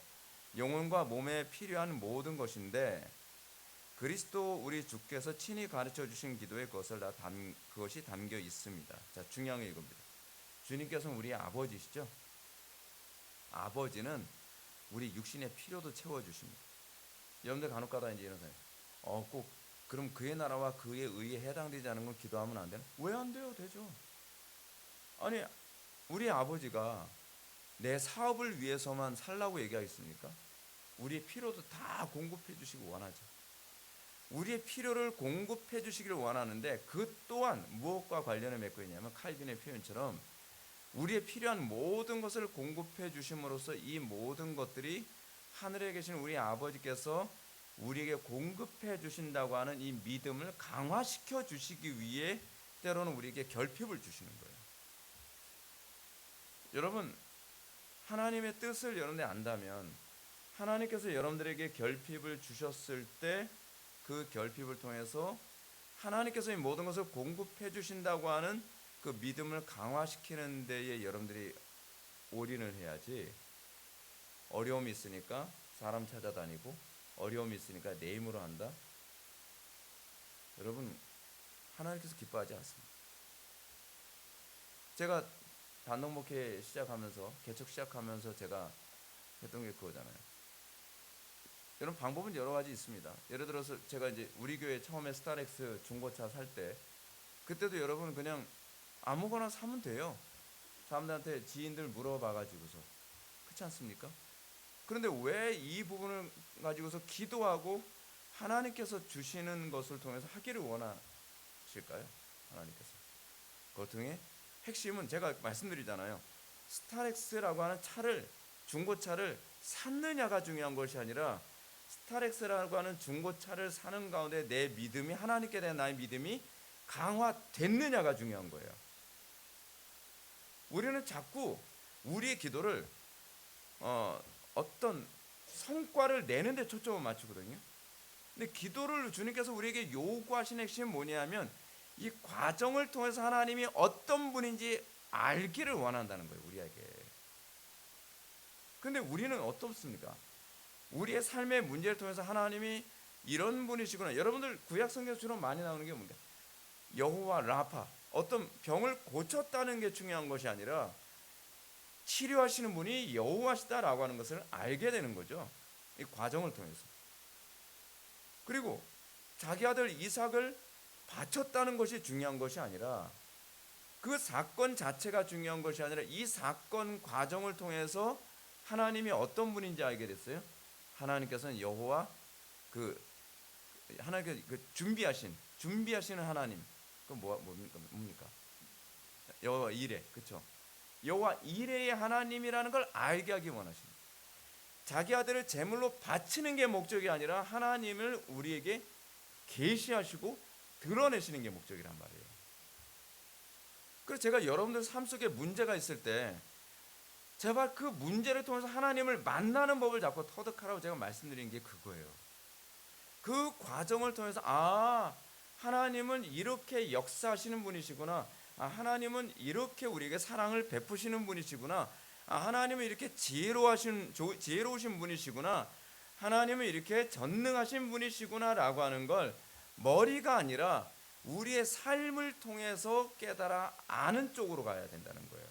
영혼과 몸에 필요한 모든 것인데 그리스도 우리 주께서 친히 가르쳐 주신 기도에 그것이 담겨 있습니다. 자, 중요한 게 이겁니다. 주님께서는 우리의 아버지시죠. 아버지는 우리 육신의 필요도 채워주십니다. 여러분들 간혹가다 이제 이런 생각, 꼭 그럼 그의 나라와 그의 의에 해당되지 않은 건 기도하면 안 되나? 왜 안 돼요? 되죠. 아니, 우리 아버지가 내 사업을 위해서만 살라고 얘기하겠습니까? 우리의 필요도 다 공급해 주시기 원하죠. 우리의 필요를 공급해 주시기를 원하는데 그 또한 무엇과 관련을 맺고 있냐면 칼빈의 표현처럼 우리의 필요한 모든 것을 공급해 주심으로써 이 모든 것들이 하늘에 계신 우리 아버지께서 우리에게 공급해 주신다고 하는 이 믿음을 강화시켜 주시기 위해 때로는 우리에게 결핍을 주시는 거예요. 여러분, 하나님의 뜻을 여러분들이 안다면 하나님께서 여러분들에게 결핍을 주셨을 때 그 결핍을 통해서 하나님께서 이 모든 것을 공급해 주신다고 하는 그 믿음을 강화시키는 데에 여러분들이 올인을 해야지, 어려움이 있으니까 사람 찾아다니고 어려움이 있으니까 내 힘으로 한다. 여러분, 하나님께서 기뻐하지 않습니다. 제가 단독목회 시작하면서 개척 시작하면서 제가 했던 게 그거잖아요. 여러분, 방법은 여러 가지 있습니다. 예를 들어서 제가 이제 우리 교회 처음에 스타렉스 중고차 살 때 그때도 여러분 그냥 아무거나 사면 돼요. 사람들한테 지인들 물어봐가지고서. 그렇지 않습니까? 그런데 왜 이 부분을 가지고서 기도하고 하나님께서 주시는 것을 통해서 하기를 원하실까요? 하나님께서. 그 통해 핵심은 제가 말씀드리잖아요. 스타렉스라고 하는 차를, 중고차를 샀느냐가 중요한 것이 아니라 스타렉스라고 하는 중고차를 사는 가운데 내 믿음이, 하나님께 대한 나의 믿음이 강화됐느냐가 중요한 거예요. 우리는 자꾸 우리의 기도를 어떤 성과를 내는 데 초점을 맞추거든요. 근데 기도를 주님께서 우리에게 요구하신 핵심은 뭐냐면 이 과정을 통해서 하나님이 어떤 분인지 알기를 원한다는 거예요, 우리에게. 근데 우리는 어떻습니까? 우리의 삶의 문제를 통해서 하나님이 이런 분이시구나. 여러분들 구약 성경에서 주로 많이 나오는 게 뭔가? 여호와 라파, 어떤 병을 고쳤다는 게 중요한 것이 아니라 치료하시는 분이 여호와시다라고 하는 것을 알게 되는 거죠. 이 과정을 통해서. 그리고 자기 아들 이삭을 바쳤다는 것이 중요한 것이 아니라 그 사건 자체가 중요한 것이 아니라 이 사건 과정을 통해서 하나님이 어떤 분인지 알게 됐어요. 하나님께서는 여호와 그 하나님께 그 준비하시는 하나님. 그 뭡니까? 여호와 이레, 그렇죠? 여호와 이레의 하나님이라는 걸 알게 하기 원하십니다. 자기 아들을 제물로 바치는 게 목적이 아니라 하나님을 우리에게 계시하시고 드러내시는 게 목적이란 말이에요. 그래서 제가 여러분들 삶 속에 문제가 있을 때 제발 그 문제를 통해서 하나님을 만나는 법을 자꾸 터득하라고 제가 말씀드린 게 그거예요. 그 과정을 통해서 하나님은 이렇게 역사하시는 분이시구나. 하나님은 이렇게 우리에게 사랑을 베푸시는 분이시구나. 하나님은 이렇게 지혜로우신 분이시구나. 하나님은 이렇게 전능하신 분이시구나라고 하는 걸 머리가 아니라 우리의 삶을 통해서 깨달아 아는 쪽으로 가야 된다는 거예요.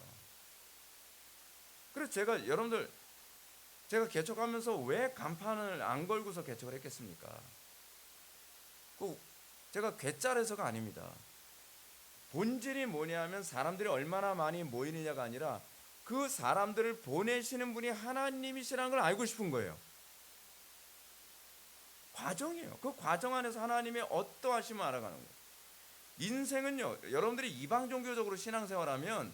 그래서 제가 개척하면서 왜 간판을 안 걸고서 개척을 했겠습니까? 제가 괴짜려서가 아닙니다. 본질이 뭐냐면 사람들이 얼마나 많이 모이느냐가 아니라 그 사람들을 보내시는 분이 하나님이시라는 걸 알고 싶은 거예요. 과정이에요. 그 과정 안에서 하나님의 어떠하심을 알아가는 거예요. 인생은요, 여러분들이 이방 종교적으로 신앙생활하면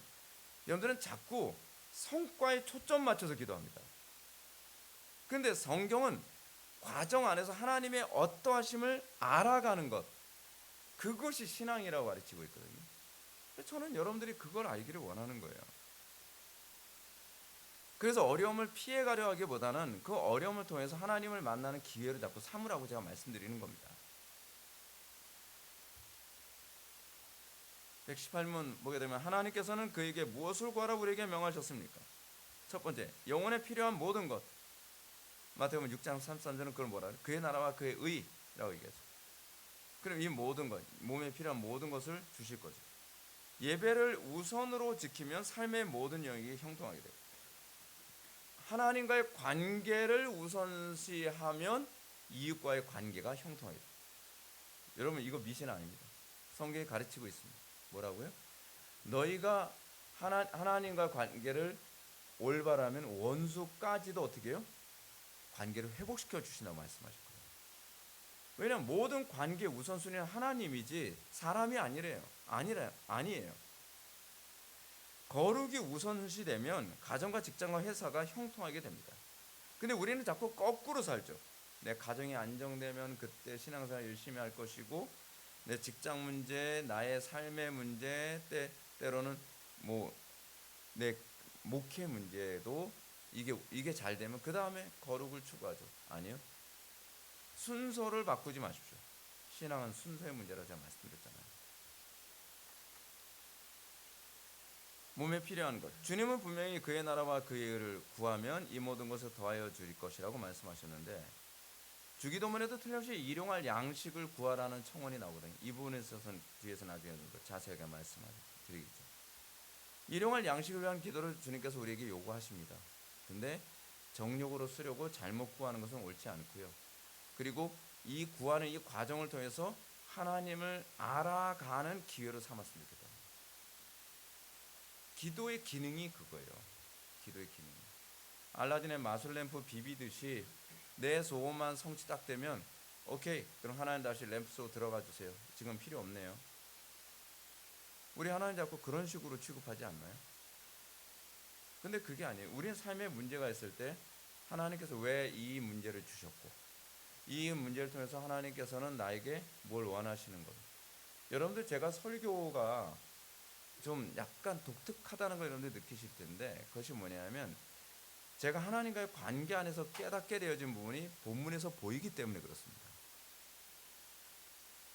여러분들은 자꾸 성과에 초점 맞춰서 기도합니다. 그런데 성경은 과정 안에서 하나님의 어떠하심을 알아가는 것, 그것이 신앙이라고 가르치고 있거든요. 저는 여러분들이 그걸 알기를 원하는 거예요. 그래서 어려움을 피해가려 하기보다는 그 어려움을 통해서 하나님을 만나는 기회를 자꾸 삼으라고 제가 말씀드리는 겁니다. 118문 보게 되면 하나님께서는 그에게 무엇을 구하라고 우리에게 명하셨습니까? 첫 번째, 영혼에 필요한 모든 것. 마태복음 6장 33절은 그걸 뭐라 그래요? 그의 나라와 그의 의라고 얘기하죠. 그럼 이 모든 것, 몸에 필요한 모든 것을 주실 거죠. 예배를 우선으로 지키면 삶의 모든 영역이 형통하게 돼요. 하나님과의 관계를 우선시하면 이웃과의 관계가 형통하게 돼요. 여러분, 이거 미신 아닙니다. 성경이 가르치고 있습니다. 뭐라고요? 너희가 하나님과 관계를 올바르면 원수까지도 어떻게 해요? 관계를 회복시켜 주신다고 말씀하셨거든요. 왜냐하면 모든 관계 우선순위는 하나님이지 사람이 아니에요. 거룩이 우선시되면 가정과 직장과 회사가 형통하게 됩니다. 근데 우리는 자꾸 거꾸로 살죠. 내 가정이 안정되면 그때 신앙생활 열심히 할 것이고, 내 직장 문제, 나의 삶의 문제, 때로는 내 목회 문제도 이게 잘 되면 그 다음에 거룩을 추구하죠. 아니요. 순서를 바꾸지 마십시오. 신앙은 순서의 문제라고 제가 말씀드렸잖아요. 몸에 필요한 것. 주님은 분명히 그의 나라와 그의 의를 구하면 이 모든 것을 더하여 주실 것이라고 말씀하셨는데, 주기도문에도 틀림없이 일용할 양식을 구하라는 청원이 나오거든요. 이 부분에 있어서는 뒤에서 나중에 자세하게 말씀드리겠죠. 일용할 양식을 위한 기도를 주님께서 우리에게 요구하십니다. 근데 정욕으로 쓰려고 잘못 구하는 것은 옳지 않고요. 그리고 이 구하는 이 과정을 통해서 하나님을 알아가는 기회로 삼았으면 좋겠다. 기도의 기능이 그거예요. 기도의 기능. 알라딘의 마술램프 비비듯이 내 소원만 성취 딱 되면 오케이, 그럼 하나님 다시 램프 속 들어가 주세요. 지금 필요 없네요. 우리 하나님 자꾸 그런 식으로 취급하지 않나요? 근데 그게 아니에요. 우리는 삶에 문제가 있을 때 하나님께서 왜 이 문제를 주셨고, 이 문제를 통해서 하나님께서는 나에게 뭘 원하시는 것. 여러분들, 제가 설교가 좀 약간 독특하다는 걸 여러분들 느끼실 텐데, 그것이 뭐냐면 제가 하나님과의 관계 안에서 깨닫게 되어진 부분이 본문에서 보이기 때문에 그렇습니다.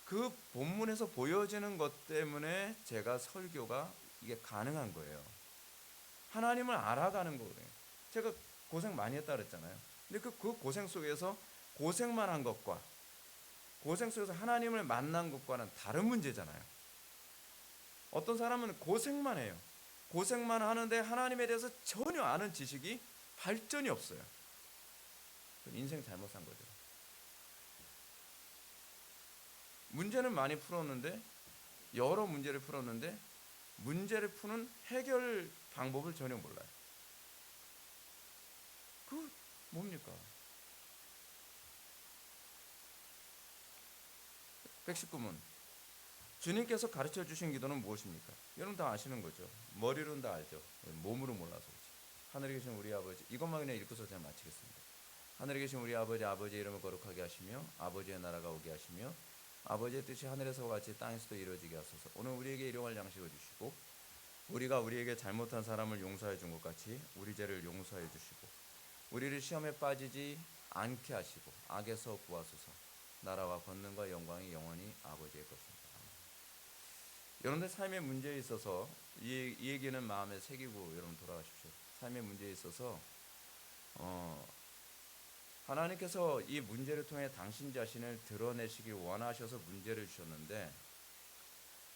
그 본문에서 보여지는 것 때문에 제가 설교가 이게 가능한 거예요. 하나님을 알아가는 거거든요. 제가 고생 많이 했다 그랬잖아요. 근데 그 고생 속에서 고생만 한 것과 고생 속에서 하나님을 만난 것과는 다른 문제잖아요. 어떤 사람은 고생만 해요. 고생만 하는데 하나님에 대해서 전혀 아는 지식이 발전이 없어요. 인생 잘못 산 거죠. 문제는 많이 풀었는데, 여러 문제를 풀었는데 문제를 푸는 해결 방법을 전혀 몰라요. 그 뭡니까? 119문. 주님께서 가르쳐 주신 기도는 무엇입니까? 여러분 다 아시는 거죠. 머리로는 다 알죠. 몸으로 몰라서 그렇지. 하늘에 계신 우리 아버지, 이것만 그냥 읽고서 제가 마치겠습니다. 하늘에 계신 우리 아버지, 아버지의 이름을 거룩하게 하시며 아버지의 나라가 오게 하시며 아버지의 뜻이 하늘에서와 같이 땅에서도 이루어지게 하소서. 오늘 우리에게 일용할 양식을 주시고 우리가 우리에게 잘못한 사람을 용서해 준 것 같이 우리 죄를 용서해 주시고 우리를 시험에 빠지지 않게 하시고 악에서 구하소서. 나라와 권능과 영광이 영원히 아버지의 것입니다. 여러분들 삶의 문제에 있어서 이 얘기는 마음에 새기고 여러분 돌아가십시오. 삶의 문제에 있어서 하나님께서 이 문제를 통해 당신 자신을 드러내시길 원하셔서 문제를 주셨는데,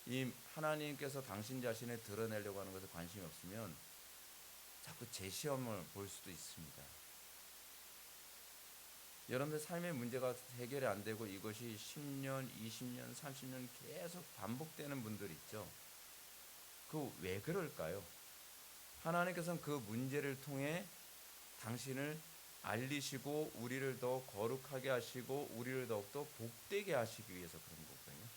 이 하나님께서 당신 자신을 드러내려고 하는 것에 관심이 없으면 자꾸 제 시험을 볼 수도 있습니다. 여러분들 삶의 문제가 해결이 안 되고 이것이 10년, 20년, 30년 계속 반복되는 분들 있죠. 그 왜 그럴까요? 하나님께서는 그 문제를 통해 당신을 알리시고 우리를 더 거룩하게 하시고 우리를 더욱더 복되게 하시기 위해서 그런 거거든요.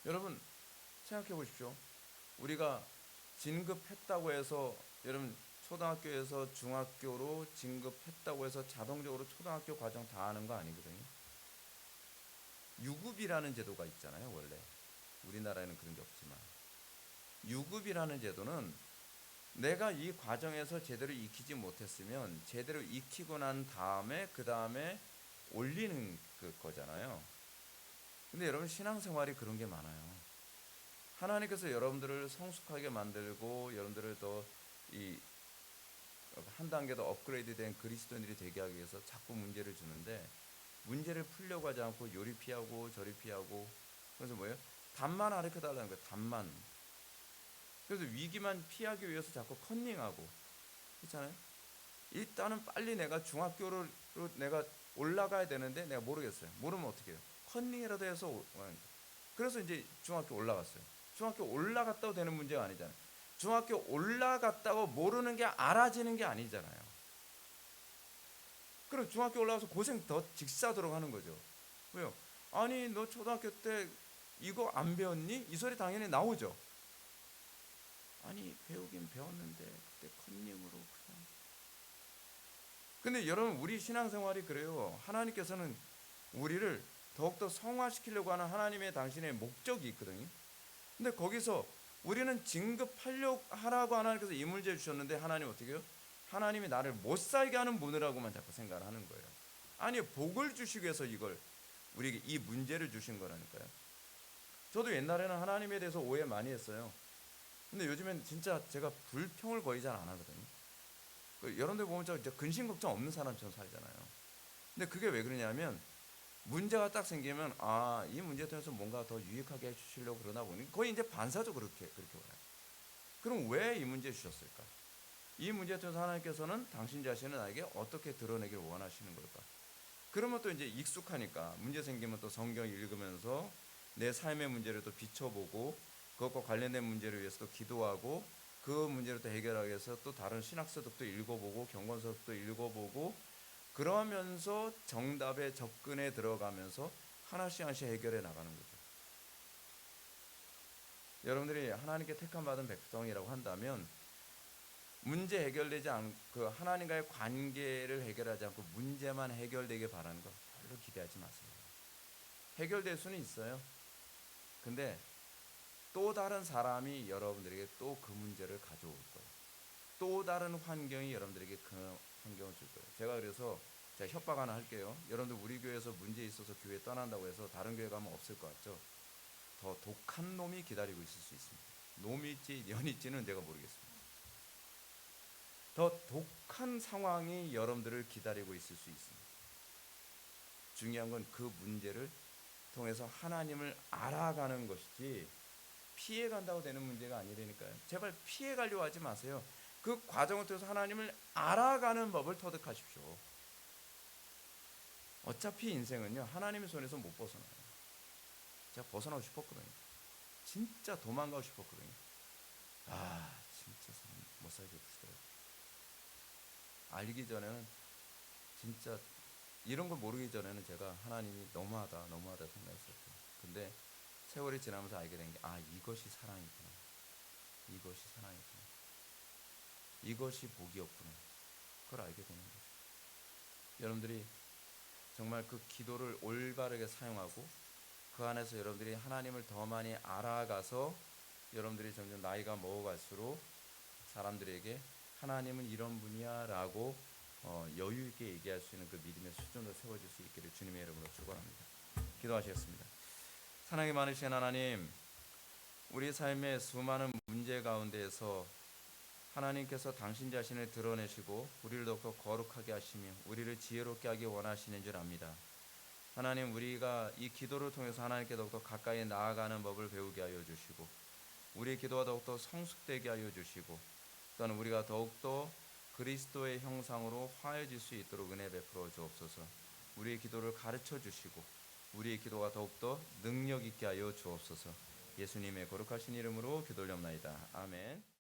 여러분 생각해 보십시오. 우리가 진급했다고 해서, 여러분 초등학교에서 중학교로 진급했다고 해서 자동적으로 초등학교 과정 다 하는 거 아니거든요. 유급이라는 제도가 있잖아요. 원래 우리나라에는 그런 게 없지만 유급이라는 제도는 내가 이 과정에서 제대로 익히지 못했으면 제대로 익히고 난 다음에 그 다음에 올리는 거잖아요. 근데 여러분 신앙생활이 그런 게 많아요. 하나님께서 여러분들을 성숙하게 만들고 여러분들을 더 한 단계 더 업그레이드된 그리스도인들이 되게 하기 위해서 자꾸 문제를 주는데, 문제를 풀려고 하지 않고 요리 피하고 저리 피하고, 그래서 뭐예요? 답만 가르쳐 달라는 거예요. 답만. 그래서 위기만 피하기 위해서 자꾸 컨닝하고, 그렇잖아요. 일단은 빨리 내가 중학교로 내가 올라가야 되는데 내가 모르겠어요. 모르면 어떻게 해요? 컨닝이라도 해서. 그래서 이제 중학교 올라갔어요. 중학교 올라갔다고 되는 문제가 아니잖아요. 중학교 올라갔다고 모르는 게 알아지는 게 아니잖아요. 그럼 중학교 올라가서 고생 더 직사도록 하는 거죠. 왜요? 아니 너 초등학교 때 이거 안 배웠니? 이 소리 당연히 나오죠. 아니 배우긴 배웠는데 그때 컨닝으로 그냥. 근데 여러분 우리 신앙생활이 그래요. 하나님께서는 우리를 더욱더 성화시키려고 하는 하나님의 당신의 목적이 있거든요. 근데 거기서 우리는 진급하라고 하나님께서 이 문제 주셨는데 하나님 어떻게 해요? 하나님이 나를 못 살게 하는 분이라고만 자꾸 생각을 하는 거예요. 아니 복을 주시기 위해서 이걸 우리에게 이 문제를 주신 거라니까요. 저도 옛날에는 하나님에 대해서 오해 많이 했어요. 근데 요즘엔 진짜 제가 불평을 거의 잘 안 하거든요. 여러분들 보면 저 근심 걱정 없는 사람처럼 살잖아요. 근데 그게 왜 그러냐면 문제가 딱 생기면 이 문제 통해서 뭔가 더 유익하게 해주시려고 그러나 보니 거의 이제 반사적으로 그렇게 와요. 그럼 왜 이 문제 주셨을까? 이 문제 통해서 하나님께서는 당신 자신을 나에게 어떻게 드러내길 원하시는 걸까? 그러면 또 이제 익숙하니까 문제 생기면 또 성경 읽으면서 내 삶의 문제를 또 비춰보고 그것과 관련된 문제를 위해서 또 기도하고 그 문제를 또 해결하기 위해서 또 다른 신학서도 읽어보고 경건서도 읽어보고 그러면서 정답에 접근해 들어가면서 하나씩 하나씩 해결해 나가는 거죠. 여러분들이 하나님께 택함 받은 백성이라고 한다면 문제 해결되지 않고 하나님과의 관계를 해결하지 않고 문제만 해결되게 바라는 거 별로 기대하지 마세요. 해결될 수는 있어요. 근데 또 다른 사람이 여러분들에게 또 그 문제를 가져올 거예요. 또 다른 환경이 여러분들에게 그 환경을 줄 거예요. 제가 그래서 제가 협박 하나 할게요. 여러분들 우리 교회에서 문제 있어서 교회 떠난다고 해서 다른 교회 가면 없을 것 같죠? 더 독한 놈이 기다리고 있을 수 있습니다. 놈일지 년일지는 제가 모르겠습니다. 더 독한 상황이 여러분들을 기다리고 있을 수 있습니다. 중요한 건 그 문제를 통해서 하나님을 알아가는 것이지 피해 간다고 되는 문제가 아니라니까요. 제발 피해 가려고 하지 마세요. 그 과정을 통해서 하나님을 알아가는 법을 터득하십시오. 어차피 인생은요, 하나님의 손에서 못 벗어나요. 제가 벗어나고 싶었거든요. 진짜 도망가고 싶었거든요. 진짜 못 살게 되더라고요. 알기 전에는 진짜 이런 걸 모르기 전에는 제가 하나님이 너무하다 생각했었어요. 근데 세월이 지나면서 알게 된 게 이것이 사랑이구나. 이것이 사랑이구나. 이것이 복이었구나. 그걸 알게 되는 거죠. 여러분들이 정말 그 기도를 올바르게 사용하고 그 안에서 여러분들이 하나님을 더 많이 알아가서 여러분들이 점점 나이가 먹어갈수록 사람들에게 하나님은 이런 분이야 라고 여유 있게 얘기할 수 있는 그 믿음의 수준으로 세워질 수 있기를 주님의 이름으로 축원합니다. 기도하시겠습니다. 사랑이 많으신 하나님, 우리 삶의 수많은 문제 가운데에서 하나님께서 당신 자신을 드러내시고 우리를 더욱더 거룩하게 하시며 우리를 지혜롭게 하기 원하시는 줄 압니다. 하나님, 우리가 이 기도를 통해서 하나님께 더욱더 가까이 나아가는 법을 배우게 하여 주시고 우리의 기도가 더욱더 성숙되게 하여 주시고 또한 우리가 더욱더 그리스도의 형상으로 화해질 수 있도록 은혜 베풀어 주옵소서. 우리의 기도를 가르쳐 주시고 우리의 기도가 더욱더 능력 있게 하여 주옵소서. 예수님의 거룩하신 이름으로 기도올려옵나이다. 아멘.